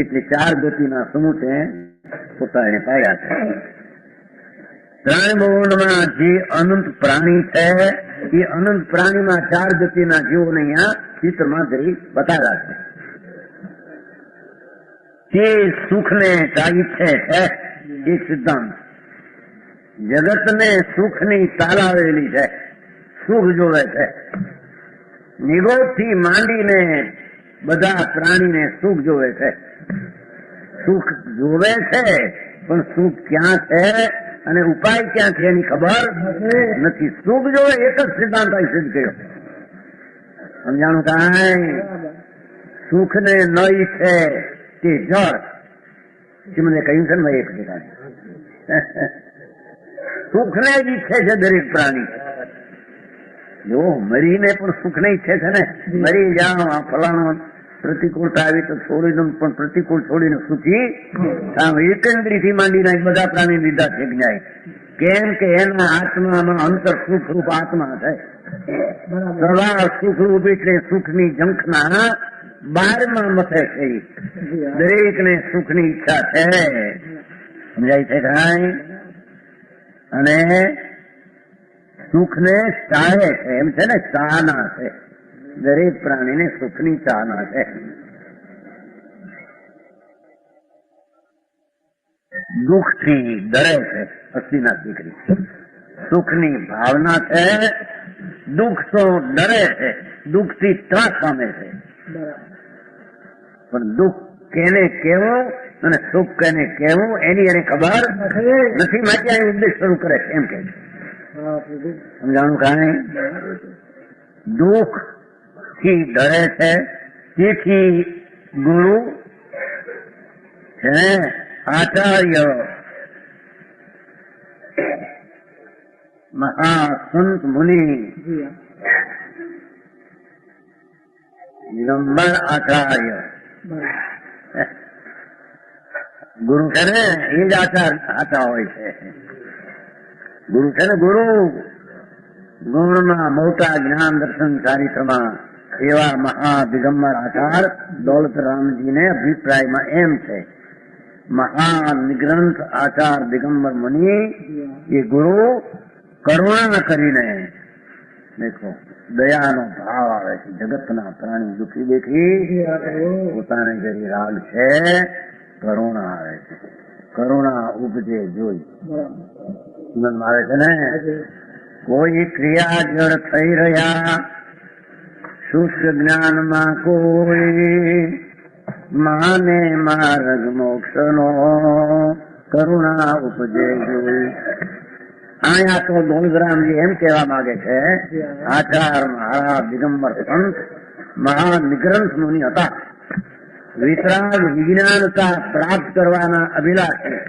એટલે ચાર ગતિના સમૂહે પોતાને પાડ્યા છે. ત્રણ ભુવનમાં જે અનંત પ્રાણી છે એ અનંત પ્રાણીમાં ચાર ગતિના જીવોને અહીંયા ચિત્રમાં જરી બતાવ્યા છે. જે સુખને ઈચ્છે છે એ સિદ્ધાંત. જગતને સુખની તાલાવેલી છે. સુખ જોવે છે. નિગોદથી માંડીને બધા પ્રાણીને સુખ જોવે છે. સુખ જોવે છે પણ સુખ ક્યાં છે અને ઉપાય ક્યાં છે એની ખબર નથી. સુખ જોવે એક જ સિદ્ધાંત સિદ્ધ કર્યો. સમજાણું કાંઈ? સુખને ન ઈચ્છે તે જળ. મને કહ્યું છે ને ભાઈ એક ઠેકાણે સુખને જ ઈચ્છે છે દરેક પ્રાણી. જો મરીને પણ સુખને ઈચ્છે છે ને. મરી જાઓ આ ફલાણો પ્રતિકૂળતા આવી તો છોડી દઉં પણ પ્રતિકૂળ છોડીને સુખી એકંદરીથી માંડીને બધા પ્રાણી લીધા છે જાય. કેમ કે એના આત્મામાં અંતર સુખ રૂપ આત્મા છે. સવા સુખ રૂપ એટલે સુખની ઝંખના 12માં મથે છે. દરેકને સુખની ઈચ્છા છે. સમજાય છે કાંઈ? અને સુખને ચાહે છે. એમ છે ને ચાહના છે. દરેક પ્રાણીને સુખની ચાહના છે. દુઃખથી ડરે છે. અસ્થિના દીકરી સુખની ભાવના છે. દુઃખ તો ડરે છે. દુઃખથી ત્રાસ પામે છે. પણ દુઃખ કેને કેવું અને સુખ કેને કેવું એની એને ખબર નથી. માટે અહીં ઉપદેશ શરૂ કરે છે. એમ કે સમજાણું કાંઈ? દુઃખ થી ડરે છે. તેથી ગુરુ છે આચાર્ય મહાસંત મુનિ દિગંબર આચાર્ય ગુરુ છે ને એ જ આચા હોય છે. ગુરુ છે ને ગુરુ ગુણમાં મોટા જ્ઞાન દર્શન ચારિત્રમાં એવા મહાદિગંબર આચાર દોલતરામજીને અભિપ્રાયમાં એમ છે. મહાનિગ્રંથ આચાર દિગંબર મુનિ એ ગુરુ કરુણા કરીને દેખો દયાનો ભાવ આવે છે. જગતના પ્રાણી દુઃખી દેખી પોતાને જરી રાગ છે કરુણા આવે છે. કરુણા ઉપજે જોઈ આવે છે ને. કોઈ ક્રિયા જળ થઈ રહ્યા શુષ્ક જ્ઞાનમાં કોઈ માને માર્ગ મોક્ષનો કરુણા ઉપજે જોઈ. અહીંયા તો દોલતરામજી એમ કહેવા માંગે છે આચાર મહારાજ દિગંબર સંત મહાનિગ્રંથ મુનિ હતા. વિતરાગ વિજ્ઞાનતા પ્રાપ્ત કરવાના અભિલાષી.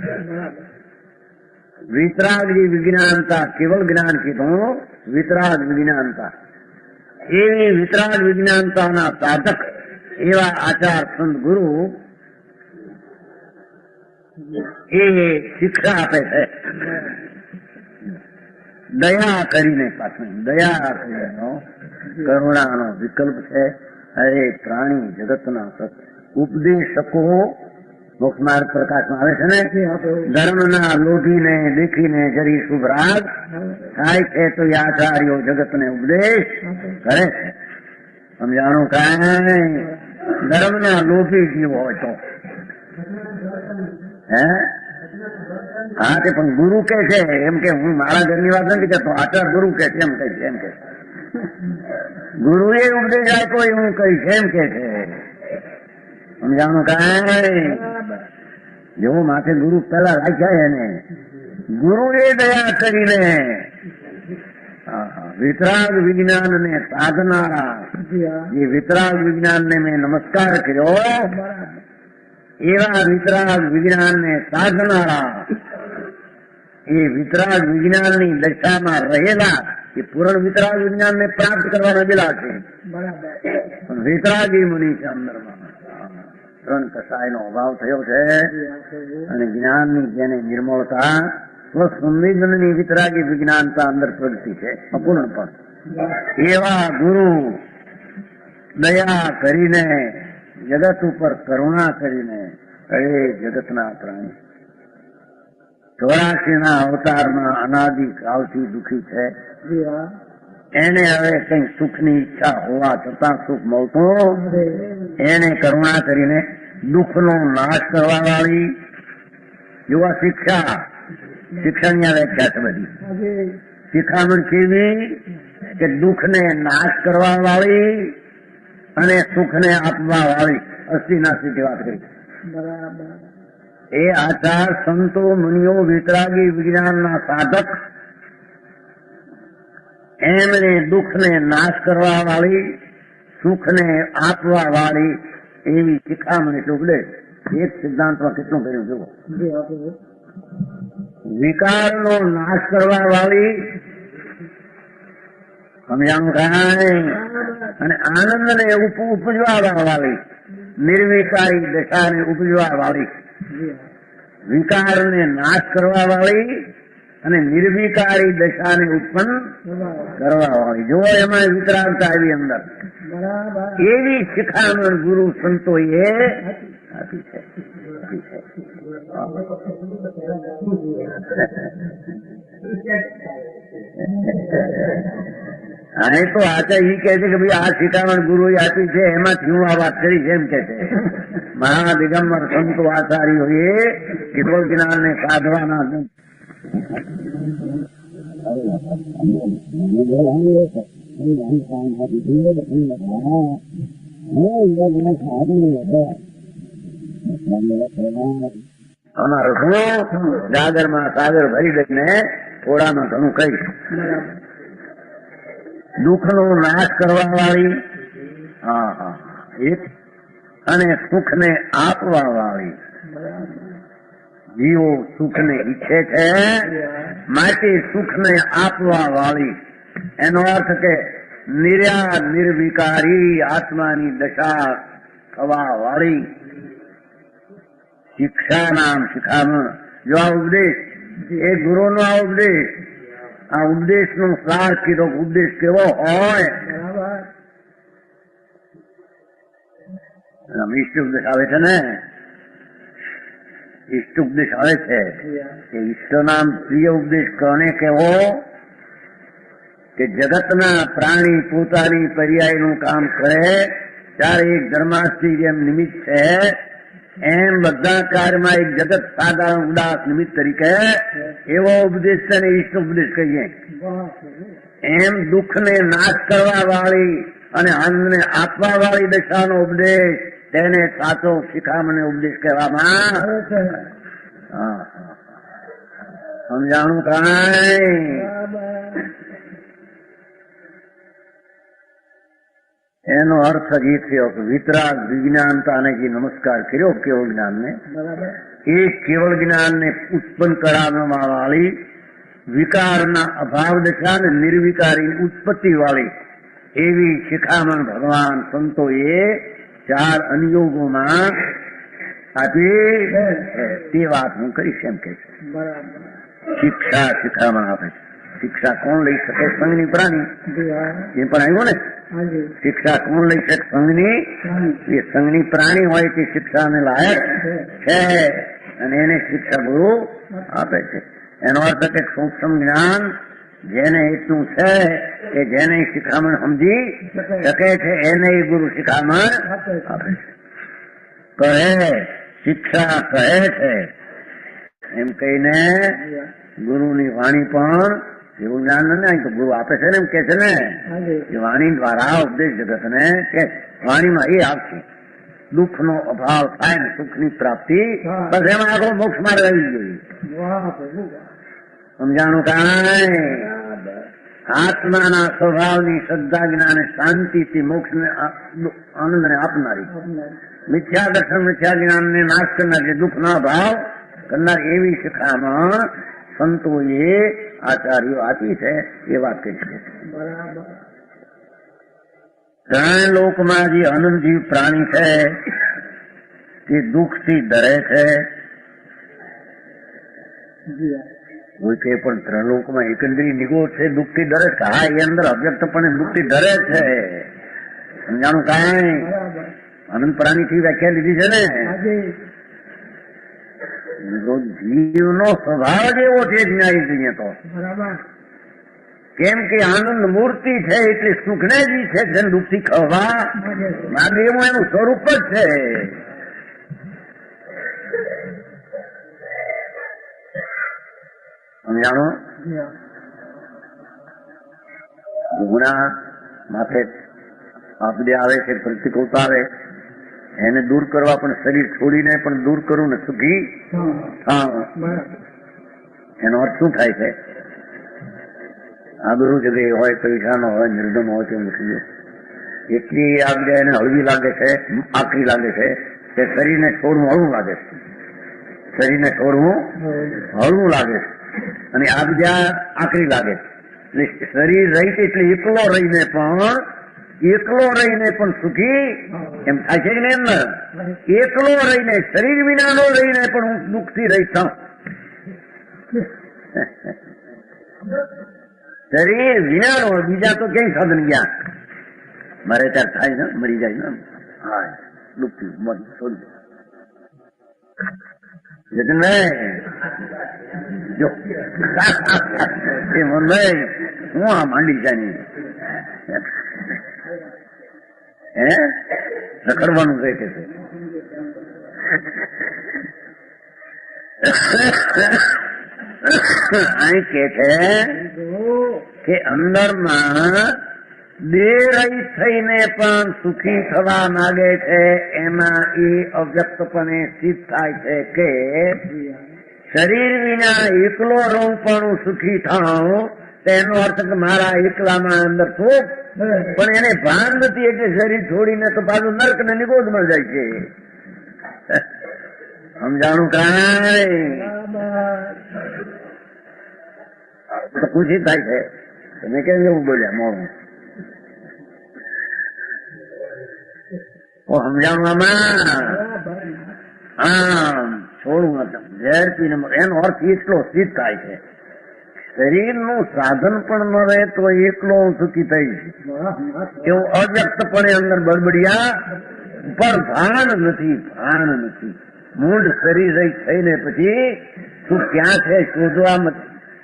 વિતરાગની વિજ્ઞાનતા કેવળ જ્ઞાન કીધું. વિતરાગ વિજ્ઞાનતા એવી વિતરાગ વિજ્ઞાનતાના સાધક એવા આચાર સંત ગુરુ એ શિક્ષા આપે છે. દયા કરીને પાછું દયા કરીને કરુણાનો વિકલ્પ છે. હરે પ્રાણી જગતના ઉપદેશકો મોક્ષમાર્ગ પ્રકાશમાં આવે છે ને, ધર્મના લોભીને દેખીને જરી શુભ રાગ થાય છે તો એ આચાર્યો જગતને ઉપદેશ કરે છે. સમજાણું કાંઈ ધર્મના લોભી જીવ હોય તો હે હા તે પણ ગુરુ કે છે એમ કે હું મારા ઘરની વાત નથી કરતો, આચાર ગુરુ કે છે એમ કહીશ. એમ કે ગુરુએ ઉપદેશ આપ્યો એવું કહીશ એમ કે છે. સમજાણું કાંઈ જેવો માથે ગુરુ પેલા રાખ્યા એને ગુરુએ દયા કરીને વિતરાગ વિજ્ઞાન ને સાધનારા, એ વિતરાગ વિજ્ઞાન ને મેં નમસ્કાર કર્યો, એવા વિતરાગ વિજ્ઞાન ને સાધનારા, એ વિતરાગ વિજ્ઞાન ની દશામાં રહેલા એ પૂર્ણ વિતરાગ વિજ્ઞાન ને પ્રાપ્ત કરવાના દિલા છે. પણ વિતરાગી મુનિ છે અંદરમાં ત્રણ કસાયનો અભાવ થયો છે અને જ્ઞાનની જેને નિર્મળતા સ્વસંવેદનની વિતરાગી વિજ્ઞાનતા અંદર પ્રગતિ છે અપૂર્ણ પણ. એવા ગુરુ દયા કરીને જગત ઉપર કરુણા કરીને હે જગતના પ્રાણી 84 અવતારમાં અનાદિ કાળથી દુઃખી છે. એને હવે કઈ સુખની ઈચ્છા હોવા છતાં સુખ મળતું, એને કરુણા કરીને દુઃખનો નાશ કરવા વાળી યુવા શિક્ષા, શિક્ષણની વ્યાખ્યા છે બધી. શિખામણ કેવી કે દુઃખને નાશ કરવા વાળી અને સુખને આપવા વાળી અસ્થિનાસ્તિની વાત કરી. એ આચાર સંતો મુનિઓ વિતરાગી વિજ્ઞાનના સાધક એમને દુઃખને નાશ કરવા વાળી સુખને આપવા વાળી એવી શિખામણ એટલે ઉપદેશ. એક સિદ્ધાંતમાં કેટલું કર્યું જુઓ. વિકારનો નાશ કરવા વાળી સમજાણું કાંઈ અને આનંદને ઉપજવા વાળી નિર્વિકારી દશાને ઉપજવા વાળી, વિકારને નાશ કરવા વાળી અને નિર્વિકારી દશાને ઉત્પન્ન કરવા વાળી. જો એમાં વિતરાગતા આવી અંદર, એવી શિખામણ ગુરુ સંતોએ આપી છે. અહીં તો આચા ઈ કે છે કે ભાઈ આ શિખામણ ગુરુએ આપી છે એમાંથી હું આ વાત કરી એમ કે છે. મહા દિગંબર સંતો આચાર્યોએ કેવળ જ્ઞાનને સાધવાના અમારો શું જાગરમાં સાગર ભરી દઈને થોડામાં ઘણું કઈ દુઃખનો નાશ કરવા વાળી એક અને સુખને આપવા વાળી. જીવો સુખને ઈચ્છે છે માટે સુખને આપવા વાળી. એનો અર્થ કે નિર્વિકારી આત્માની દશા થવા વાળી શિક્ષા નામ શિખામણ. જો આ ઉપદેશ એ ગુરુનો આ ઉપદેશ નો સાર કીધો. ઉપદેશ કેવો હોય? ઈષ્ટ ઉપદેશ આવે છે ને, ઈષ્ટ ઉપદેશ આવે છે. ઈષ્ટ નામ પ્રિય ઉપદેશ કોને કેવો? કે જગતના પ્રાણી પોતાની પર્યાયનું કામ કરે ત્યારે એક ધર્માસ્તી જેમ નિમિત્ત છે એમ બધા કાર્યમાં એક જગત સાધારણ ઉદાસ નિમિત્ત તરીકે એવો ઉપદેશ છે ને ઈષ્ટ ઉપદેશ કહીએ. એમ દુઃખને નાશ કરવા વાળી અને આનંદને આપવા વાળી દશાનો ઉપદેશ તેને સાચો શિખામણ ઉપદેશ કહેવામાં. સમજાણું કાંઈ? એનો અર્થ જ એ થયો કે વિતરાગ વિજ્ઞાનતાને જે નમસ્કાર કર્યો કેવળ જ્ઞાનને, એ કેવળ જ્ઞાનને ઉત્પન્ન કરાવવા વાળી વિકારના અભાવ દશા ને નિર્વિકારી ઉત્પત્તિ વાળી એવી શિખામણ ભગવાન સંતોએ ચાર અનિયોગોમાં આપી તે વાત હું કરીશ એમ કે છે. શિક્ષા શીખવામાં આવે છે. શિક્ષા કોણ લઈ શકે? સંઘની પ્રાણી. એ પણ આવ્યું ને, શિક્ષા કોણ લઈ શકે? સંઘની. એ સંઘની પ્રાણી હોય તે શિક્ષાને લાયક છે અને એને શિક્ષા ગુરુ આપે છે. એનો અર્થ કે સૂક્ષ્મ જ્ઞાન જેને એટલું છે કે જેને શિખામણ સમજી શકે છે એને ગુરુ શિખામણ આપે છે. કહે શિક્ષા કહે છે એમ કહીને ગુરુની વાણી પણ એવું જ્ઞાન નથી, તો ગુરુ આપે છે ને એમ કે છે ને એ વાણી દ્વારા ઉપદેશ જગતને કે વાણીમાં એ આપશે દુઃખનો અભાવ થાય ને સુખની પ્રાપ્તિ, બસ એમાં આખો મોક્ષ માર્ગ આવી જોઈએ. સમજાણું? કાંઈ આત્માના સ્વભાવની શ્રદ્ધા જ્ઞાન શાંતિથી મોક્ષને આનંદને આપનારી, મિથ્યા દર્શન મિથ્યા જ્ઞાનને નાશ કરનાર, જે દુઃખના ભાવ કરનાર એવી શિખામણ સંતોએ આચાર્યો આપી છે એ વાત કહી છે. ત્રણ લોકમાં જે અનંતજીવ પ્રાણી છે તે દુઃખથી ડરે છે. કોઈ કે પણ ત્રણ લોકમાં એકંદરી નિગોર છે, દુઃખથી ડરે છે. હા, એ અંદર અવ્યક્તપણે દુઃખથી ડરે છે. સમજાણું? કાંઈ અનંત પ્રાણી થી વ્યાખ્યા લીધી છે ને. જીવનો સ્વભાવ જ એવો છે ન્યાય જોઈએ તો, કેમ કે આનંદ મૂર્તિ છે એટલે સુખને જ છે જેને દુઃખથી ખવા મહાદેવનું એનું સ્વરૂપ જ છે. સમજાણો? ગુના માથે આપદે આવે છે, પ્રતિકૂળતા આવે, એને દૂર કરવા પણ શરીર છોડીને પણ દૂર કરવું ને સુખી. એનો અર્થ શું થાય છે? આબરૂ જગ્યાએ હોય, પૈસાનો હોય, નિર્ધન હોય તો નથી. એટલી આજ્ઞા એને હળવી લાગે છે, આકરી લાગે છે કે શરીરને છોડવું હળવું લાગે છે. શરીરને છોડવું હળવું લાગે છે અને આજ્ઞા આકરી લાગે છે. શરીર રહી એટલે એકલો રહીને પણ સુખી એમ થાય છે કે નહીં? એકલો રહીને, શરીર વિનાનો રહીને પણ હું દુઃખથી રહી છું. શરીર વિનાનો, બીજા તો ક્યાંય સાધન ગયા મારે ત્યારે થાય ને, મરી જાય ને. હા, દુઃખથી છોડી જો એ મને હું આ માંડી જાય રખડવાનું રહે છે. અહીં કે છે કે અંદરમાં દેહરહિત થઈને પણ સુખી થવા માંગે છે. એમાં એ અવ્યક્તપણે સિદ્ધ થાય છે કે શરીર વિના એકલો રહું પણ હું સુખી થાઉં. તેનો અર્થ કે મારા એકલામાં અંદર સુખ, પણ એને ભાન નથી એટલે શરીર છોડીને તો પાછું નર્ક ને નિગોદમાં જાય છે. સમજાણું? કાંઈ તો ખુશી થાય છે. તમે કેમ એવું બોલ્યા મોડું? સમજાણું? આમાં આમ છોડવું હતું ઝેર પીને, એનો અર્થ એટલો સિદ્ધ થાય છે શરીરનું સાધન પણ ન રહે તો એકલો હું સુખી થઈશ એવું અવ્યક્તપણે અંદર બડબડિયા પર ભાન નથી. મૂળ શરીર રહી થઈને પછી સુખ ક્યાં છે શોધવા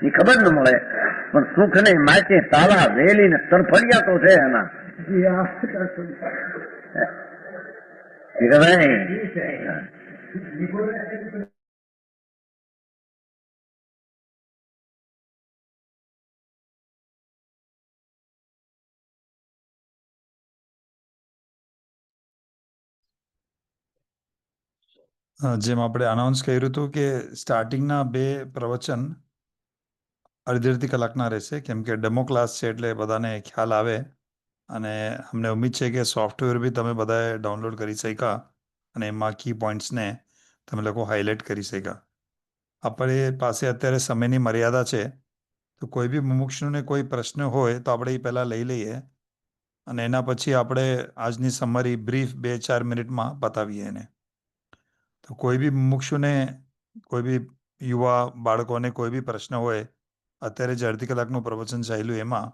ની ખબર ન મળે, પણ સુખ ને માટે તાળા વેલી ને તરફડિયા તો છે એના. જેમ આપણે અનાઉન્સ કર્યું હતું કે સ્ટાર્ટિંગના 2 પ્રવચન અડધી કલાકના રહેશે, કેમ કે ડેમો ક્લાસ છે એટલે બધાને ખ્યાલ આવે અને અમને ઉમ્મીદ છે કે સોફ્ટવેર બી તમે બધાએ ડાઉનલોડ કરી શક્યા અને એમાં કી પોઈન્ટ્સને તમે લોકો હાઇલાઇટ કરી શક્યા. આપણે પાસે અત્યારે સમયની મર્યાદા છે, તો કોઈ બી મુમુક્ષુને કોઈ પ્રશ્ન હોય તો આપણે એ પહેલાં લઈ લઈએ અને એના પછી આપણે આજની સમરી બ્રીફ 2-4 મિનિટમાં બતાવીએ એને. તો કોઈ બી મુમુક્ષુને, કોઈ બી યુવા બાળકોને કોઈ બી પ્રશ્ન હોય, અત્યારે જે અડધી કલાકનું પ્રવચન ચાલ્યું એમાં,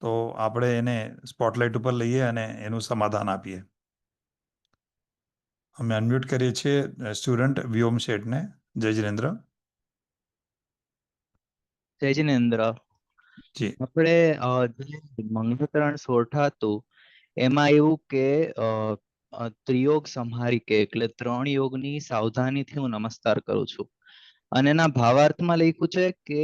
તો આપણે એને સ્પોટલાઇટ ઉપર લઈએ અને એનું સમાધાન આપીએ. અમે અનમ્યુટ કરીએ છીએ સ્ટુડન્ટ વ્યોમ શેઠને. જય જિનેન્દ્ર. જય જિનેન્દ્ર. જી. આપણે જે મંગળતરણ સોઠા હતું એમાં એવું કે ત્રિયોગ સંહારિકે એટલે 3 યોગની સાવધાનીથી હું નમસ્કાર કરું છું. અને એના ભાવાર્થમાં લખ્યું છે કે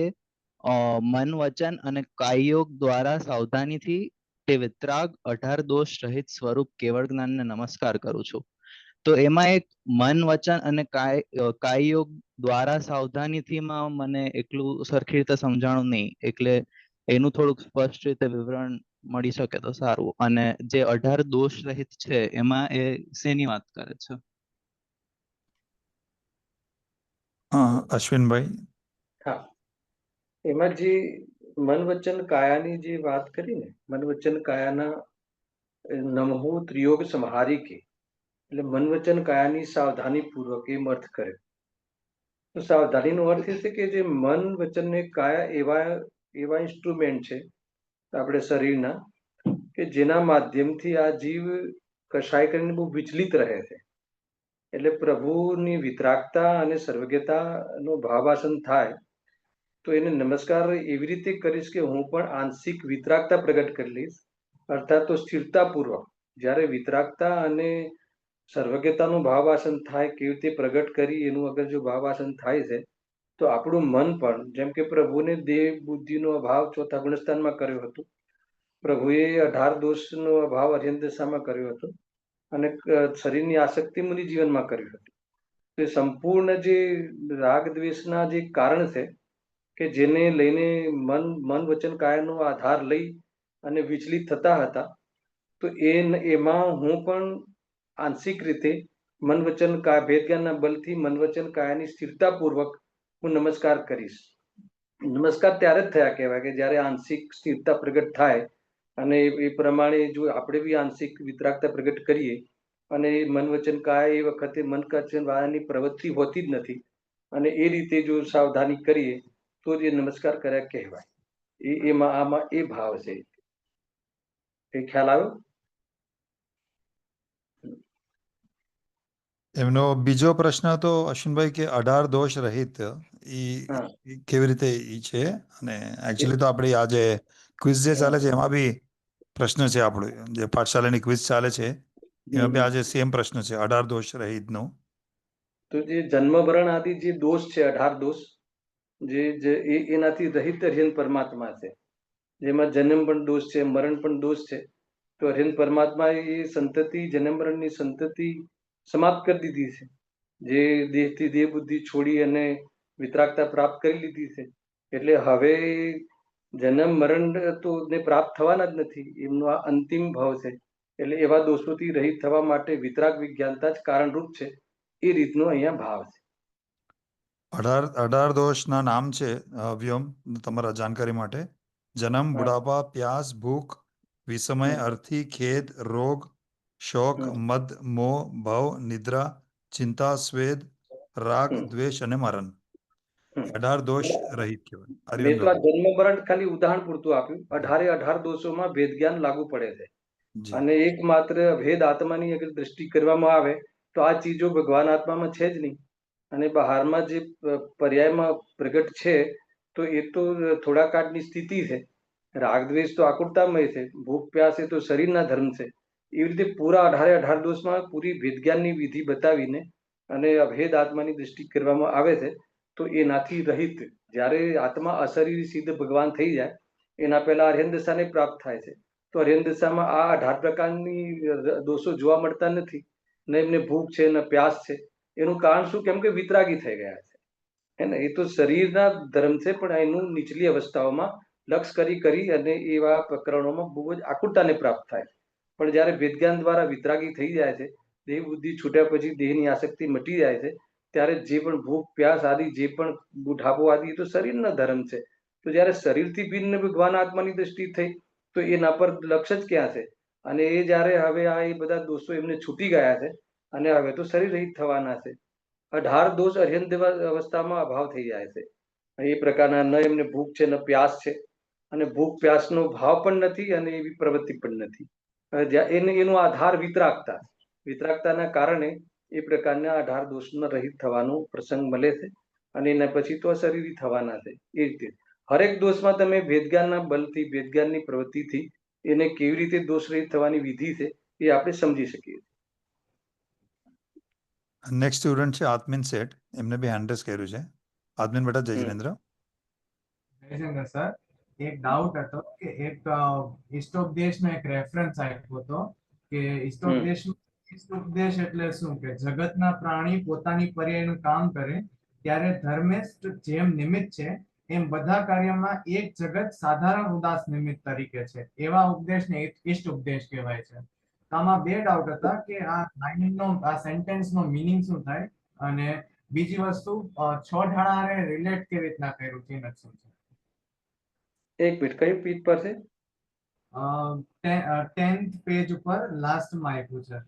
મન વચન અને કાયયોગ દ્વારા સાવધાનીથી તે વિતરાગ 18 દોષ રહિત સ્વરૂપ કેવળ જ્ઞાનને નમસ્કાર કરું છું. તો એમાં એક મન વચન અને કાયયોગ દ્વારા સાવધાનીથી માં મને એટલું સરખી રીતે સમજાણું નહીં, એટલે એનું થોડુંક સ્પષ્ટ રીતે વિવરણ મળી શકે તો સારું. અને જે 18 દોષ રહિત છે એમાં એ શેની વાત કરે છે? અશ્વિનભાઈ. હા, એમાં જે મન વચન કાયાની જે વાત કરી ને, મન વચન કાયાના નમહુ ત્રિયોગ સંહારિકે એટલે મન વચન કાયાની સાવધાની પૂર્વક એમ અર્થ કરે. તો સાવધાનીનો અર્થ એ છે કે જે મન વચન ને કાયા એવા ઇન્સ્ટ્રુમેન્ટ છે આપણે શરીરના, કે જેના માધ્યમથી આ જીવ કશાય કરીને બહુ વિચલિત રહે છે. એટલે પ્રભુની વિતરાગતા અને સર્વજ્ઞતાનો ભાવાસન થાય તો એને નમસ્કાર એવી રીતે કરીશ કે હું પણ આંશિક વિતરાગતા પ્રગટ કરી લઈશ, અર્થાત તો સ્થિરતાપૂર્વક જ્યારે વિતરાગતા અને સર્વજ્ઞતાનું ભાવાસન થાય કેવી રીતે પ્રગટ કરી એનું અગર જો ભાવાસન થાય છે તો આપણું મન પણ, જેમ કે પ્રભુને દેહ બુદ્ધિનો અભાવ ચોથા ગુણસ્થાનમાં કર્યો હતો, પ્રભુએ 18 દોષનો અભાવ અર્યન દશામાં કર્યો હતો, અને શરીરની આસક્તિ મુનિ જીવનમાં કર્યું હતું. તે સંપૂર્ણ જે રાગ દ્વેષના જે કારણ છે કે જેને લઈને મન વચન કાયાનો આધાર લઈ અને વિચલિત થતા હતા, તો એમાં હું પણ આંશિક રીતે મન વચન કાયા ભેદ જ્ઞાનના બલથી મન વચન કાયાની સ્થિરતાપૂર્વક હું નમસ્કાર કરીશ. નમસ્કાર ત્યારે જ થયા કહેવાય કે જ્યારે આંશિક સ્થિરતા પ્રગટ થાય, અને એ પ્રમાણે જો આપણે બી આંશિક વિતરાગતા પ્રગટ કરીએ અને મન વચન કાયા એ વખતે મન વચન કાયાની પ્રવૃત્તિ હોતી જ નથી, અને એ રીતે જો સાવધાની કરીએ તો જે નમસ્કાર કર્યા કહેવાય. એમાં આમાં એ ભાવ છે. એ ખ્યાલ આવ્યો? એમનો બીજો પ્રશ્ન હતો અશ્વિનભાઈ કે 18 દોષ રહિત હા. ઈ કેવી રીતે ઈ છે, અને એકચ્યુઅલી તો આપણી આ જે ક્વિઝ જે ચાલે છે એમાં બી પ્રશ્ન છે, આપણું જે પાઠશાલાની ક્વિઝ ચાલે છે એમાં બી આજે સેમ પ્રશ્ન છે 18 દોષ રહિતનો. તો જે જન્મ મરણ આદિ જે દોષ છે 18 દોષ, જે એનાથી રહિત અર્યન પરમાત્મા છે, જેમાં જન્મ પણ દોષ છે, મરણ પણ દોષ છે. તો અર્યન પરમાત્મા એ સંતતિ, જન્મ મરણની સંતતિ સમાપ્ત કરી દીધી છે, જે દેહથી દેહ બુદ્ધિ છોડી અને વિતરાગતા પ્રાપ્ત કરી લીધી છે. એટલે હવે જન્મ મરણ તો ને પ્રાપ્ત થવાના જ નથી, એમનો આ અંતિમ ભાવ છે. એટલે એવા દોષોથી રહિત થવા માટે વિતરાગ વિજ્ઞાનતા જ કારણરૂપ છે. એ રીતનો અહીંયા ભાવ છે. 18 દોષના નામ છે વ્યોમ, તમારા જાણકારી માટે: જન્મ, બુઢાપા, પ્યાસ, ભૂખ, વિષમય, અર્થી, ખેદ, રોગ, શોક, મદ, મોહ, ભવ, નિદ્રા, ચિંતા, સ્વેદ, રાગ, દ્વેષ અને મરણ. 18 દોષ રહિત કહેવાય. મેં તો આ જન્મ મરણ ખાલી ઉદાહરણ પૂરતું આપ્યું. 18 દોષોમાં ભેદ જ્ઞાન લાગુ પડે છે, અને એકમાત્ર ભેદ આત્માની અગર દ્રષ્ટિ કરવામાં આવે તો આ ચીજો ભગવાન આત્મામાં છે જ નહીં, અને બહારમાં જે પર્યાયમાં પ્રગટ છે તો એ તો થોડા કાળની સ્થિતિ છે. રાગ દ્વેષ તો આકુરતામય છે, ભૂખ પ્યાસ એ તો શરીરના ધર્મ છે. એવી રીતે પૂરા 18 દોષમાં પૂરી ભેદ જ્ઞાનની વિધિ બતાવીને અને અભેદ આત્માની દ્રષ્ટિ કરવામાં આવે છે. તો એનાથી રહિત જ્યારે આત્મા અશરીરી સિદ્ધ ભગવાન થઈ જાય એના પહેલા અર્યન દશાને પ્રાપ્ત થાય છે. તો અર્યન દશામાં આ 18 પ્રકારની દોષો જોવા મળતા નથી, ને એમને ભૂખ છે ને પ્યાસ છે. એનું કારણ શું? કેમ કે વિતરાગી થઈ ગયા છે. હે ને, એ તો શરીરના ધર્મ છે, પણ એનું નીચલી અવસ્થાઓમાં લક્ષ કરી અને એવા પ્રકરણોમાં બહુ જ આકુરતાને પ્રાપ્ત થાય. પણ જ્યારે વેદજ્ઞાન દ્વારા વિતરાગી થઈ જાય છે, દેહ બુદ્ધિ છૂટ્યા પછી દેહની આસક્તિ મટી જાય છે, ત્યારે જે પણ ભૂખ પ્યાસ આદિ, જે પણ બુઢાપો આદિ, એ તો શરીરના ધર્મ છે. તો જ્યારે શરીરથી ભિન્ન ભગવાન આત્માની દ્રષ્ટિ થઈ તો એના પર લક્ષ જ ક્યાં છે? અને એ જ્યારે હવે આ એ બધા દોષો એમને છૂટી ગયા છે અને હવે તો શરીર રહિત થવાના છે. 18 દોષ અર્હંત અવસ્થામાં અભાવ થઈ જાય છે. એ પ્રકારના ન એમને ભૂખ છે ન પ્યાસ છે, અને ભૂખ પ્યાસનો ભાવ પણ નથી અને એવી પ્રવૃત્તિ પણ નથી. એનો આધાર વિતરાગતા, વિતરાગતાના કારણે એ પ્રકારના 18 દોષનો રહિત થવાનો પ્રસંગ મળે છે અને એના પછી તો અશરીરી થવાના છે. એ રીતે હરેક દોષમાં તમે વેદજ્ઞાનના બલથી, વેદજ્ઞાનની પ્રવૃત્તિથી એને કેવી રીતે દોષ રહિત થવાની વિધિ છે એ આપણે સમજી શકીએ. નેક્સ્ટ સ્ટુડન્ટ છે આત્મીન શેઠ, એમને બી હેન્ડ રેઝ કર્યું છે. આત્મીન બેટા, જય જિનેન્દ્ર. જયશંકર સર, એક ડાઉટ હતો કે એક ઈષ્ટોપદેશનો એક રેફરન્સ આપ્યો હતો કે ઈષ્ટોપદેશ એટલે શું, કે જગતના પ્રાણી પોતાની પર્યાયનું કામ કરે ત્યારે ધર્મેષ્ઠ જેમ નિમિત્ત છે એમ બધા કાર્યમાં એક જગત સાધારણ ઉદાસ નિમિત્ત તરીકે છે, એવા ઉપદેશને ઈષ્ટ ઉપદેશ કહેવાય છે. તો આમાં બે ડાઉટ હતા કે આ લાઈનનો, આ સેન્ટેન્સનો મીનિંગ શું થાય, અને બીજી વસ્તુ 6 ઢાળારે રિલેટ કેવી રીતના કર્યું છે, એનું શું છે? એક મિનિટ, કઈ પેજ પર છે? 10th પેજ ઉપર લાસ્ટમાં આપ્યું છે.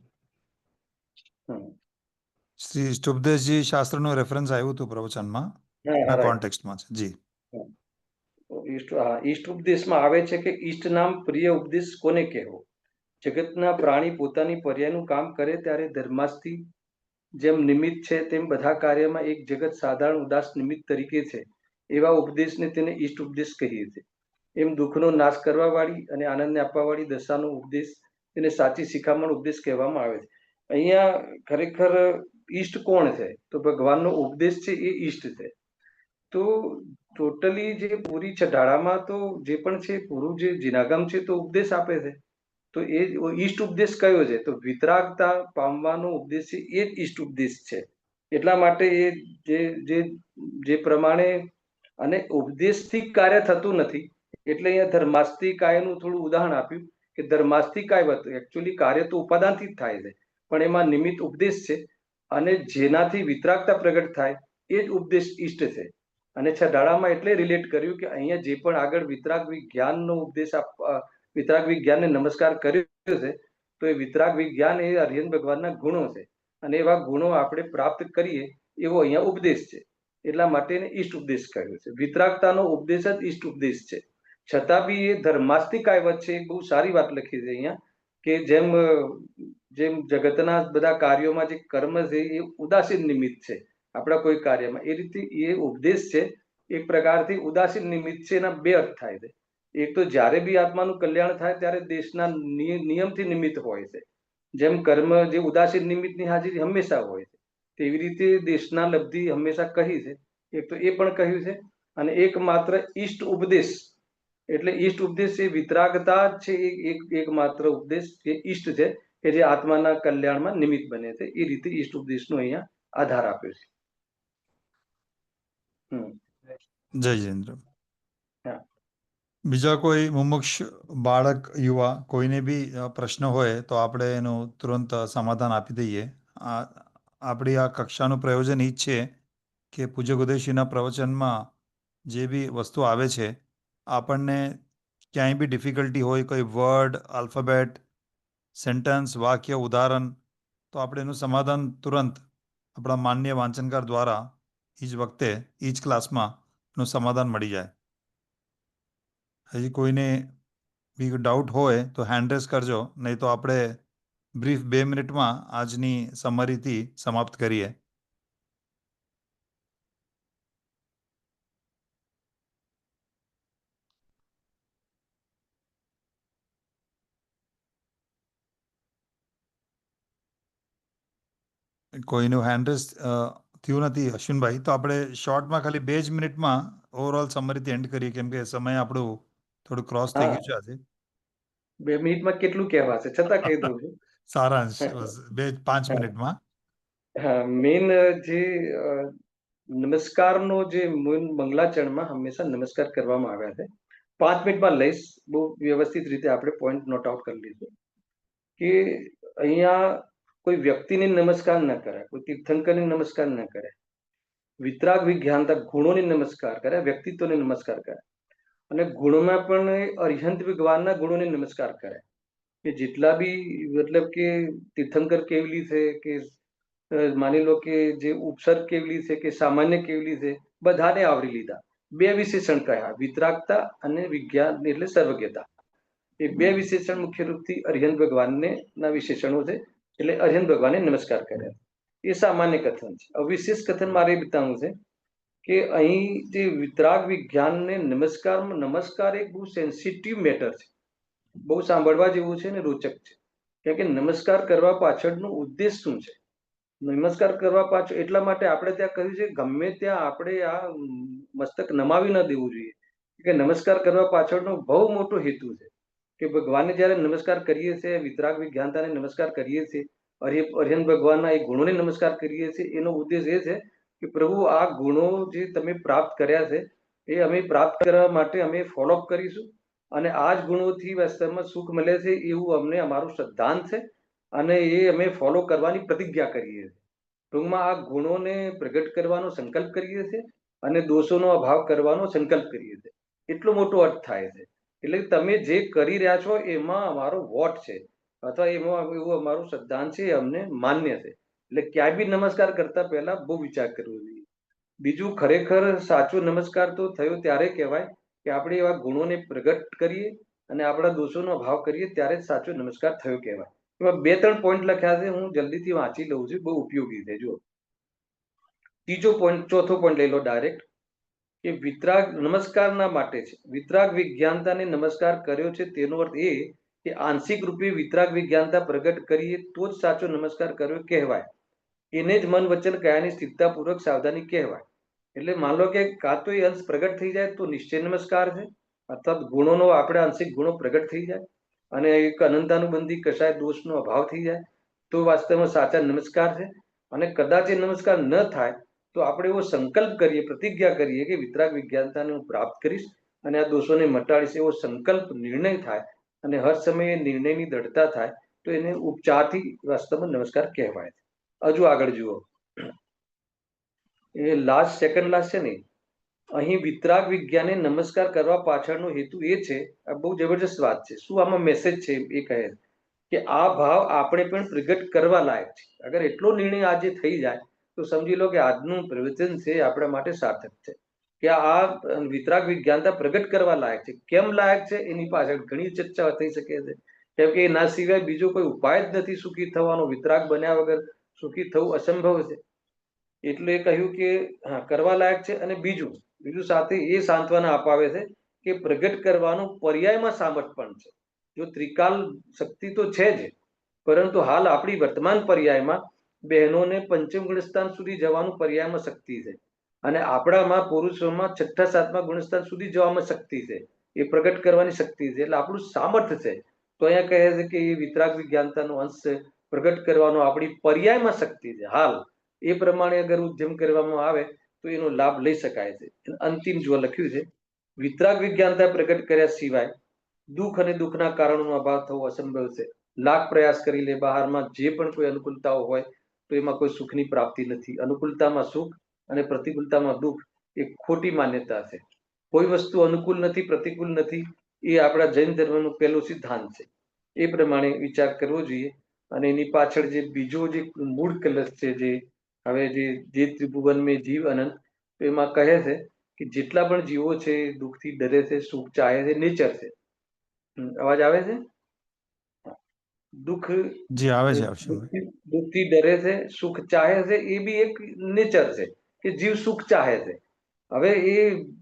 શ્રી ઇષ્ટોપદેશજી શાસ્ત્રનું રેફરન્સ આવ્યું હતું પ્રવચનમાં, આ કોન્ટેક્સ્ટમાં છે જી. ઈષ્ટ ઉપદેશમાં આવે છે કે ઈષ્ટ નામ પ્રિય ઉપદેશ કોને કહેવો? જગતના પ્રાણી પોતાની પર્યાયનું કામ કરે ત્યારે ધર્માસ્થી જેમ નિમિત્ત છે તેમ બધા કાર્યમાં એક જગત સાધારણ ઉદાસ નિમિત્ત તરીકે છે, એવા ઉપદેશને તેને ઈષ્ટ ઉપદેશ કહીએ છીએ. એમ દુઃખનો નાશ કરવા વાળી અને આનંદને આપવા વાળી દશાનો ઉપદેશ તેને સાચી શિખામણ ઉપદેશ કહેવામાં આવે છે. અહીંયા ખરેખર ઈષ્ટ કોણ છે? તો ભગવાનનો ઉપદેશ છે એ ઈષ્ટ છે. તો ટોટલી જે પૂરી ઢાળામાં તો જે પણ છે પૂરું જે જીનાગમ છે તો ઉપદેશ આપે છે. તો એ ઈષ્ટ ઉપદેશ કયો છે? તો વિતરાગતા પામવાનો ઉપદેશ છે એ જ ઈષ્ટ ઉપદેશ છે. એટલા માટે એ જે પ્રમાણે, અને ઉપદેશથી કાર્ય થતું નથી, એટલે અહીંયા ધર્માસ્તી કાયનું થોડું ઉદાહરણ આપ્યું કે ધર્માસ્તી કાય એકચ્યુઅલી કાર્ય તો ઉપાદાનથી જ થાય છે, પણ એમાં નિમિત્ત ઉપદેશ છે, અને જેનાથી વિતરાગતા પ્રગટ થાય એ જ ઉપદેશ ઈષ્ટ છે. અને ઢાળામાં એટલે રિલેટ કર્યું કે અહીંયા જે પણ આગળ વિતરાગ વિજ્ઞાનનો ઉપદેશ વિતરાગ વિજ્ઞાનને નમસ્કાર કર્યો છે, તો એ વિતરાગ વિજ્ઞાન એ અરિહંત ભગવાનના ગુણો છે, અને એવા ગુણો આપણે પ્રાપ્ત કરીએ એવો અહીંયા ઉપદેશ છે. એટલા માટે એને ઈષ્ટ ઉપદેશ કહ્યો છે. વિતરાગતાનો ઉપદેશ જ ઈષ્ટ ઉપદેશ છે. છતાં બી એ ધર્માસ્તી કાયવત છે, બહુ સારી વાત લખી છે અહીંયા, કે જેમ જગતના બધા કાર્યોમાં જે કર્મ છે એ ઉદાસીન નિમિત્ત છે આપણા કોઈ કાર્યમાં, એ રીતે એ ઉપદેશ છે એક પ્રકારથી ઉદાસીન નિમિત્ત છે. એના બે અર્થ થાય છે. એક તો જ્યારે બી આત્માનું કલ્યાણ થાય ત્યારે દેશના નિયમથી નિમિત્ત હોય છે. જેમ કર્મ જે ઉદાસીન નિમિત્તની હાજરી હંમેશા હોય છે, તેવી રીતે દેશના લબ્ધિ હંમેશા કહી છે. એક તો એ પણ કહ્યું છે, અને એક માત્ર ઈષ્ટ ઉપદેશ, એટલે ઈષ્ટ ઉપદેશ એ વિતરાગતા છે, એક માત્ર ઉપદેશ એ ઈષ્ટ છે કે જે આત્માના કલ્યાણમાં નિમિત્ત બને છે. એ રીતે ઈષ્ટ ઉપદેશનો અહીંયા આધાર આપ્યો છે. જય જિનેન્દ્ર. બીજા કોઈ મુમુક્ષ બાળક, યુવા, કોઈને બી પ્રશ્ન હોય તો આપણે એનું તુરંત સમાધાન આપી દઈએ. આપણી આ કક્ષાનું પ્રયોજન એ જ છે કે પૂજ્ય ગુદેશીના પ્રવચનમાં જે બી વસ્તુ આવે છે, આપણને ક્યાંય બી ડિફિકલ્ટી હોય, કોઈ વર્ડ, આલ્ફાબેટ, સેન્ટેન્સ, વાક્ય, ઉદાહરણ, તો આપણે એનું સમાધાન તુરંત આપણા માન્ય વાંચનકાર દ્વારા એ જ વખતે, એ જ ક્લાસમાં એનું સમાધાન મળી જાય. હજી કોઈને બી ડાઉટ હોય તો હેન્ડ રેઝ કરજો, નહીં તો આપણે બ્રીફ 2 મિનિટમાં આજની સમરીથી સમાપ્ત કરીએ. કોઈનું હેન્ડ રેઝ થયું નથી અશ્વિનભાઈ, તો આપણે શોર્ટમાં ખાલી 2 જ મિનિટમાં ઓવરઓલ સમરીથી એન્ડ કરીએ, કેમ કે સમય આપણું થોડું ક્રોસ થઈ ગયું છે આજે. 2 મિનિટમાં કેટલું કહેવાશે, છતાં કહી દઉં છું. સારાંશ 5 મિનિટમાં. હા, મેઇન જે નમસ્કારનો જે મંગલાચરણમાં હંમેશા નમસ્કાર કરવામાં આવ્યા છે. 5 મિનિટમાં લઈશ, બહુ વ્યવસ્થિત રીતે આપણે પોઈન્ટ નોટ આઉટ કરી લીધું કે અહીંયા કોઈ વ્યક્તિને નમસ્કાર ન કરાય, કોઈ તીર્થંકરને નમસ્કાર ન કરાય, વિતરાગ વિજ્ઞાનતા ગુણોને નમસ્કાર કરે, વ્યક્તિત્વને નમસ્કાર કરે, અને ગુણોમાં પણ અરિહંત ભગવાનના ગુણોને નમસ્કાર કરે. કે જેટલા બી મતલબ કે તીર્થંકર કેવલી છે કે માની લો કે જે ઉપસર્ગ કેવલી છે કે સામાન્ય કેવલી છે, બધાને આવરી લીધા. બે વિશેષણ કહ્યા, વિતરાગતા અને વિજ્ઞાન એટલે સર્વજ્ઞતા. એ બે વિશેષણ મુખ્ય રૂપથી અરિહંત ભગવાનને ના વિશેષણો છે, એટલે અરિહંત ભગવાનને નમસ્કાર કર્યા. એ સામાન્ય કથન છે. વિશેષ કથન મારે બતાવવું છે કે અહીં જે વિતરાગ વિજ્ઞાનને નમસ્કાર એક બહુ સેન્સિટિવ મેટર છે, બહુ સાંભળવા જેવું છે ને રોચક છે. કેમ કે નમસ્કાર કરવા પાછળનો ઉદ્દેશ શું છે? નમસ્કાર કરવા પાછળ એટલા માટે આપણે ત્યાં કહ્યું છે ગમે ત્યાં આપણે આ મસ્તક નમાવી ન દેવું જોઈએ, કે નમસ્કાર કરવા પાછળનો બહુ મોટો હેતુ છે કે ભગવાનને જયારે નમસ્કાર કરીએ છીએ, વિતરાગ વિજ્ઞાનતાને નમસ્કાર કરીએ છીએ, અરિહંત ભગવાનના એ ગુણોને નમસ્કાર કરીએ છીએ, એનો ઉદ્દેશ એ છે કે પ્રભુ આ ગુણો જે તમે પ્રાપ્ત કર્યા છે એ અમે પ્રાપ્ત કરવા માટે અમે ફોલોઅપ કરીશું, અને આ જ ગુણોથી વાસ્તવમાં સુખ મળે છે એવું અમને અમારું સિદ્ધાંત છે, અને એ અમે ફોલો કરવાની પ્રતિજ્ઞા કરીએ છીએ. ટૂંકમાં આ ગુણોને પ્રગટ કરવાનો સંકલ્પ કરીએ છીએ અને દોષોનો અભાવ કરવાનો સંકલ્પ કરીએ છીએ. એટલો મોટો અર્થ થાય છે. એટલે તમે જે કરી રહ્યા છો એમાં અમારો વોટ છે, અથવા એમાં એવું અમારું સિદ્ધાંત છે, એ અમને માન્ય છે. એટલે ક્યાંય બી નમસ્કાર કરતા પહેલા બહુ વિચાર કરવો જોઈએ. બીજું, ખરેખર સાચો નમસ્કાર તો થયો ત્યારે કહેવાય કે આપણે એવા ગુણોને પ્રગટ કરીએ અને આપણા દોષોનો અભાવ કરીએ, ત્યારે જ સાચો નમસ્કાર થયો કહેવાય. એમાં 2-3 પોઈન્ટ લખ્યા છે, હું જલ્દીથી વાંચી લઉં છું, બહુ ઉપયોગી છે. જો ચોથો પોઈન્ટ લઈ લો ડાયરેક્ટ, કે વિતરાગ નમસ્કારના માટે છે. વિતરાગ વિજ્ઞાનતાને નમસ્કાર કર્યો છે તેનો અર્થ એ કે આંશિક રૂપે વિતરાગ વિજ્ઞાનતા પ્રગટ કરીએ તો જ સાચો નમસ્કાર કર્યો કહેવાય. એને જ મન વચન કાયાની સ્થિરતાપૂર્વક સાવધાની કહેવાય. એટલે માન લો કે કાં તો એ અંશ પ્રગટ થઈ જાય તો નિશ્ચય નમસ્કાર છે, અથવા ગુણોનો આપણે આંશિક ગુણો પ્રગટ થઈ જાય અને એક અનંતાનુબંધી કશાય દોષનો અભાવ થઈ જાય તો વાસ્તવમાં સાચા નમસ્કાર છે. અને કદાચ એ નમસ્કાર ન થાય તો આપણે એવો સંકલ્પ કરીએ, પ્રતિજ્ઞા કરીએ કે વિતરાગ વિજ્ઞાનતાને હું પ્રાપ્ત કરીશ અને આ દોષોને મટાડીશ, એવો સંકલ્પ નિર્ણય થાય અને હર સમયે નિર્ણયની દ્રઢતા થાય તો એને ઉપચારથી વાસ્તવમાં નમસ્કાર કહેવાય. હજુ આગળ જુઓ, એ સેકન્ડ લાસ્ટ છે ને, અહીં વિતરાગ વિજ્ઞાને નમસ્કાર કરવા પાછળનો હેતુ એ છે, આ બહુ જબરજસ્ત વાત છે. શું આમાં મેસેજ છે? એ કહે કે આ ભાવ આપણે પણ પ્રગટ કરવા લાયક છે. અગર એટલો નિર્ણય આજે થઈ જાય તો સમજી લો કે આજનું પ્રવચન છે આપણા માટે સાર્થક છે, કે આ વિતરાગ વિજ્ઞાનતા પ્રગટ કરવા લાયક છે. કેમ લાયક છે એની પાછળ ઘણી ચર્ચા થઈ શકે છે, કેમ કે એના સિવાય બીજો કોઈ ઉપાય જ નથી સુખી થવાનો. વિતરાગ બન્યા વગર સુખી થવું અસંભવ છે. એટલે કહ્યું કે હા, કરવા લાયક છે. અને બીજું સાથે એ સાંત્વના અપાવે છે કે પ્રગટ કરવાનું પર્યાયમાં સામર્થ પણ છે. જો ત્રિકાલ શક્તિ તો છે જ, પરંતુ હાલ આપણી વર્તમાન પર્યાયમાં બહેનોને પંચમ ગુણસ્થાન સુધી જવાનું પર્યાયમાં શક્તિ છે, અને આપણામાં પુરુષોમાં 6-7મા ગુણસ્થાન સુધી જવામાં શક્તિ છે. એ પ્રગટ કરવાની શક્તિ છે, એટલે આપણું સામર્થ્ય છે. તો અહીંયા કહે છે કે એ વિતરાગ વિજ્ઞાનતાનો અંશ છે, પ્રગટ કરવાનો આપણી પર્યાયમાં શક્તિ છે. હાલ એ પ્રમાણે અગર ઉદ્યમ કરવામાં આવે તો એનો લાભ લઈ શકાય છે. અંતિમ જો લખ્યું છે, વિતરાગ વિજ્ઞાનતા પ્રગટ કર્યા સિવાય દુઃખ અને દુઃખના કારણોનો અભાવ થવો અસંભવ છે. લાખ પ્રયાસ કરી લે, બહારમાં જે પણ કોઈ અનુકૂળતાઓ હોય તો એમાં કોઈ સુખની પ્રાપ્તિ નથી. અનુકૂળતામાં સુખ અને પ્રતિકૂળતામાં દુઃખ એ ખોટી માન્યતા છે. કોઈ વસ્તુ અનુકૂળ નથી, પ્રતિકૂળ નથી, એ આપણા જૈન ધર્મનું પહેલો સિદ્ધાંત છે. એ પ્રમાણે વિચાર કરવો જોઈએ. અને એની પાછળ જે બીજો જે મૂળ કલશ છે, જે હવે જે ત્રિભુવન મેં જીવ અનંત, તો એમાં કહે છે કે જેટલા પણ જીવો છે દુઃખથી ડરે છે, સુખ ચાહે છે, નેચર છે. અવાજ આવે છે? દુઃખ જી આવે છે, આવશે. દુઃખથી ડરે છે, સુખ ચાહે છે, એ બી એક નેચર છે કે જીવ સુખ ચાહે છે. હવે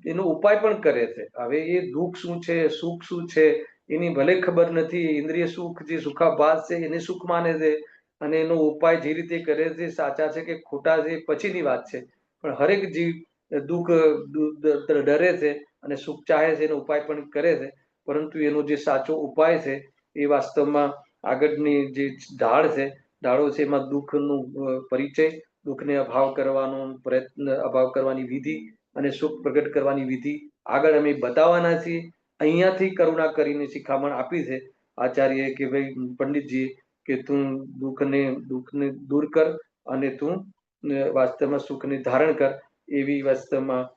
એનો ઉપાય પણ કરે છે. હવે એ દુઃખ શું છે, સુખ શું છે, એની ભલે ખબર નથી. ઇન્દ્રિય સુખ, જે સુખાભાસ છે, એને સુખ માને છે, અને એનો ઉપાય જે રીતે કરે છે સાચા છે કે ખોટા છે પછીની વાત છે. પણ હરેક જીવ દુઃખ ડરે છે અને સુખ ચાહે છે, એનો ઉપાય પણ કરે છે. પરંતુ એનો જે સાચો ઉપાય છે એ વાસ્તવમાં આગળની જે ઢાળ છે, ઢાળો છે, એમાં દુઃખનું પરિચય, દુઃખને અભાવ કરવાનો પ્રયત્ન, અભાવ કરવાની વિધિ અને સુખ પ્રગટ કરવાની વિધિ આગળ અમે બતાવવાના છીએ. અહીંયાથી કરુણા કરીને શિખામણ આપી છે આચાર્ય કે ભાઈ પંડિતજી, કે તું દુઃખને દૂર કર અને તું વાસ્તવમાં સુખને ધારણ કર, એવી વાસ્તવમાં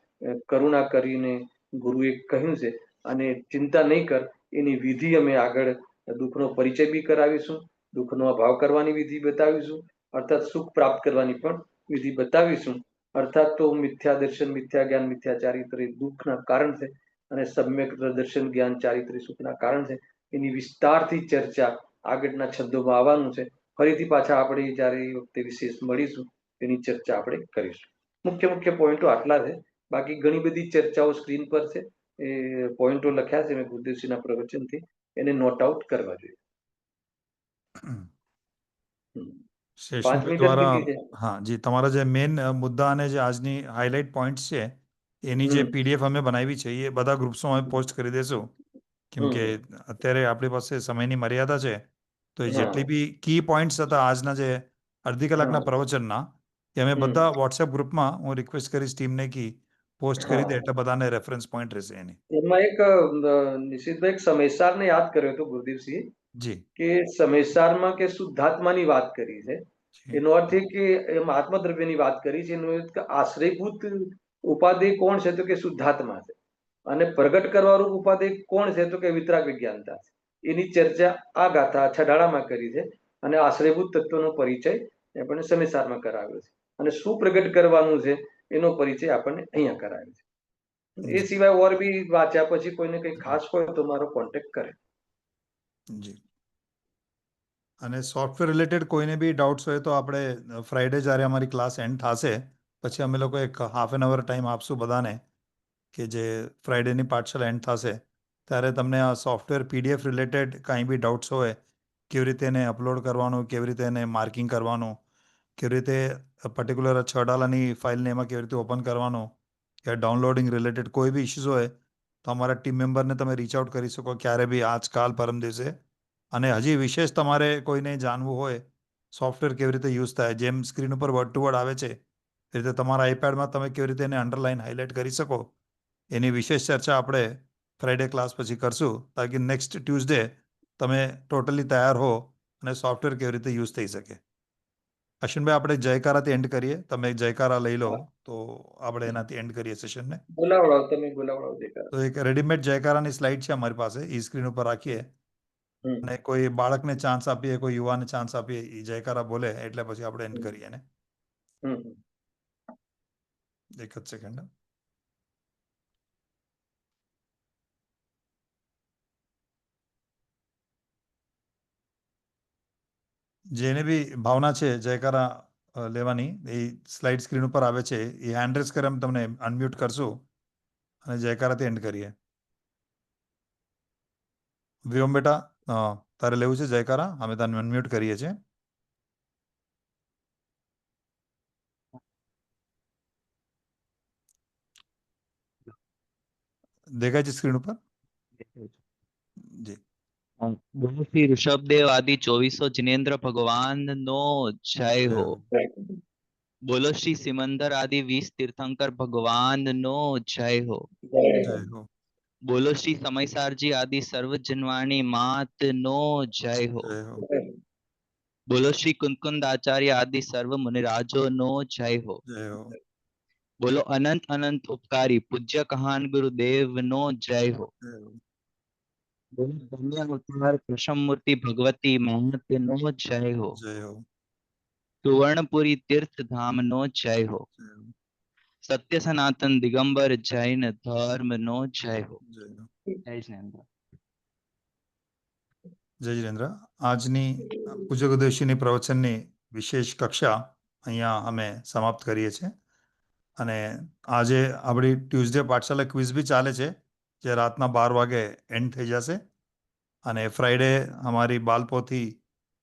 કરુણા કરીને ગુરુએ કહ્યું છે. અને ચિંતા નહીં કર, એની વિધિ અમે આગળ દુઃખનો પરિચય બી કરાવીશું, દુઃખનો અભાવ કરવાની વિધિ બતાવીશું, અર્થાત સુખ પ્રાપ્ત કરવાની પણ વિધિ બતાવીશું. અર્થાત તો મિથ્યા દર્શન, મિથ્યા જ્ઞાન, મિથ્યા ચારિત્ર એ દુઃખના કારણ છે અને સમ્યક દર્શન, જ્ઞાન, ચારિત્ર સુખના કારણ છે. એની વિસ્તારથી ચર્ચા આગળના છંદોમાં આવવાનું છે. ફરીથી પાછા આપણે જ્યારે એ વખતે વિશેષ મળીશું એની ચર્ચા આપણે કરીશું. મુખ્ય પોઈન્ટો આટલા છે. બાકી ઘણી બધી ચર્ચાઓ સ્ક્રીન પર છે, એ પોઈન્ટો લખ્યા છે મેં ગુરુદેવસિંહના પ્રવચનથી, એને નોટ આઉટ કરવા જોઈએ. સેશન 5 મિનિટ જ દ્વારા કેટલી છે? હા જી, તમારા જે મેઇન મુદ્દા અને જે આજની હાઇલાઇટ પોઈન્ટ્સ છે એની જે પીડીએફ અમે બનાવી છે એ બધા ગ્રુપ્સમાં અમે પોસ્ટ કરી દઈશું. કેમ કે અત્યારે આપણી પાસે સમયની મર્યાદા છે, તો એ જેટલી બી કી પોઈન્ટ્સ હતા આજના જે અડધી કલાકના પ્રવચનના, એ અમે બધા વોટ્સએપ ગ્રુપમાં હું રિક્વેસ્ટ કરીશ ટીમને કી પોસ્ટ કરી દે, એટલે બધાને રેફરન્સ પોઈન્ટ રહેશે એની. એમાં એક નિશિતભાઈ એક સમયસારને યાદ કર્યો હતો ગુરુદેવસિંહ, જી કે સમયસારમાં કે શુદ્ધાત્માની વાત કરી છે. જી એનો અર્થ એ કે એમ આત્મદ્રવ્યની વાત કરી છે. એનો અર્થ કે આશ્રયભૂત ઉપાદેય કોણ છે? તો કે શુદ્ધાત્મા છે. અને પ્રગટ કરવાનું ઉપાદેય કોણ છે? તો કે વિતરાગ વિજ્ઞાનતા છે. એની ચર્ચા આ ગાથા છડાળામાં કરી છે અને આશ્રયભૂત તત્વનો પરિચય આપણને સમયસારમાં કરાવ્યો છે. અને શું પ્રગટ કરવાનું છે એનો પરિચય આપણને અહીંયા કરાવ્યો છે. એ સિવાય ઓર બી વાંચ્યા પછી કોઈને કંઈ ખાસ હોય તો મારો કોન્ટેક્ટ કરે. જી. અને સોફ્ટવેર રિલેટેડ કોઈને બી ડાઉટ્સ હોય તો આપણે ફ્રાઈડે જ્યારે અમારી ક્લાસ એન્ડ થશે પછી અમે લોકો એક હાફ એન અવર ટાઈમ આપશું બધાને, કે જે ફ્રાઈડેની પાઠશાળા એન્ડ થશે ત્યારે તમને આ સોફ્ટવેર પીડીએફ રિલેટેડ કાંઈ બી ડાઉટ્સ હોય, કેવી રીતે એને અપલોડ કરવાનું, કેવી રીતે એને માર્કિંગ કરવાનું, કેવી રીતે પર્ટિક્યુલર છડાલાની ફાઇલને એમાં કેવી રીતે ઓપન કરવાનું, કે ડાઉનલોડિંગ રિલેટેડ કોઈ બી ઇશ્યુઝ હોય તો અમારા ટીમ મેમ્બરને તમે રીચ આઉટ કરી શકો ક્યારે બી, આજકાલ પરમ દિવસે. અને હજી વિશેષ તમારે કોઈને જાણવું હોય સોફ્ટવેર કેવી રીતે યુઝ થાય, જેમ સ્ક્રીન ઉપર વર્ડ ટુ વર્ડ આવે છે એ રીતે તમારા આઈપેડમાં તમે કેવી રીતે એને અંડરલાઈન હાઇલાઇટ કરી શકો, એની વિશેષ ચર્ચા આપણે ફ્રાઈડે ક્લાસ પછી કરશું, તાકી નેક્સ્ટ ટ્યુઝડે તમે ટોટલી તૈયાર હો અને સોફ્ટવેર કેવી રીતે યુઝ થઈ શકે. અશ્વિનભાઈ, આપણે જયકારાથી એન્ડ કરીએ. તમે જયકારા લઈ લો તો આપણે એનાથી એન્ડ કરીએ સેશનને. બોલાવડાવો, તમે બોલાવડાવો દેખાડો. તો એક રેડીમેડ જયકારાની સ્લાઇડ છે અમારી પાસે, એ સ્ક્રીન ઉપર રાખીએ અને કોઈ બાળકને ચાન્સ આપીએ, કોઈ યુવાને ચાન્સ આપીએ, એ જયકારા બોલે એટલે પછી આપણે એન્ડ કરીએ ને. એક જ સેકન્ડ. જેને બી ભાવના છે જયકારા લેવાની, એ સ્લાઇડ સ્ક્રીન ઉપર આવે છે, એ હેન્ડ રેઝ કરે એમ તમને અનમ્યુટ કરશું અને જયકારાથી એન્ડ કરીએ. વ્યોમ બેટા, તારે લેવું છે જયકારા? અમે તને અનમ્યુટ કરીએ છીએ. દેખાય છે સ્ક્રીન ઉપર? જી. બોલો શ્રી ઋષભદેવ આદિ 2400 જિનેન્દ્ર ભગવાન નો જય હો. બોલો શ્રી સિમંદર આદિ 20 તીર્થંકર ભગવાન નો જય હો. જય હો. બોલો શ્રી સમયસારજી આદિ સર્વજનવાણી માત નો જય હો. જય હો. બોલો શ્રી કુંદકુંદ આચાર્ય આદિ સર્વ મુનિરાજો નો જય હો. જય હો. બોલો અનંત અનંત ઉપકારી પૂજ્ય કહાન ગુરુદેવ નો જય હો. જય હો. બોલો ધન્ય અવતાર પ્રસમમૂર્તિ ભગવતી માત નો જય હો. જય હો. સુવર્ણપુરી તીર્થ ધામ નો જય હો. જય હો. સત્ય સનાતન દિગંબર જૈન ધર્મ નો જય હો. જય હો. જય જિનેન્દ્ર. જય જિનેન્દ્ર. આજની પૂજ્ય ગુરુદેવશ્રીની પ્રવચનની વિશેષ કક્ષા અહીંયા અમે સમાપ્ત કરીએ છીએ. અને આજે આપણી ટ્યુઝડે પાઠશાલા ક્વિઝ બી ચાલે છે, જે રાતના 12 વાગે એન્ડ થઈ જશે. અને ફ્રાઈડે અમારી બાલપોથી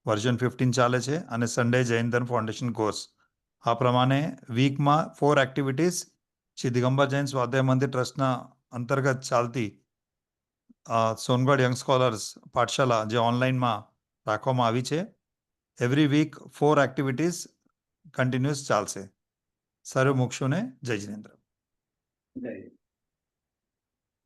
વર્ઝન 15 ચાલે છે અને સન્ડે જૈન ધર્મ ફાઉન્ડેશન કોર્સ. આ પ્રમાણે વીકમાં 4 એક્ટિવિટીઝ શ્રી દિગંબર જૈન સ્વાધ્યાય મંદિર ટ્રસ્ટના અંતર્ગત ચાલતી સોનગઢ યંગ સ્કોલર્સ પાઠશાલા જે ઓનલાઈનમાં રાખવામાં આવી છે. એવરી વીક 4 એક્ટિવિટીઝ કન્ટિન્યુઅસ ચાલશે. સર્વ મુક્ષુને જય જિનેન્દ્ર.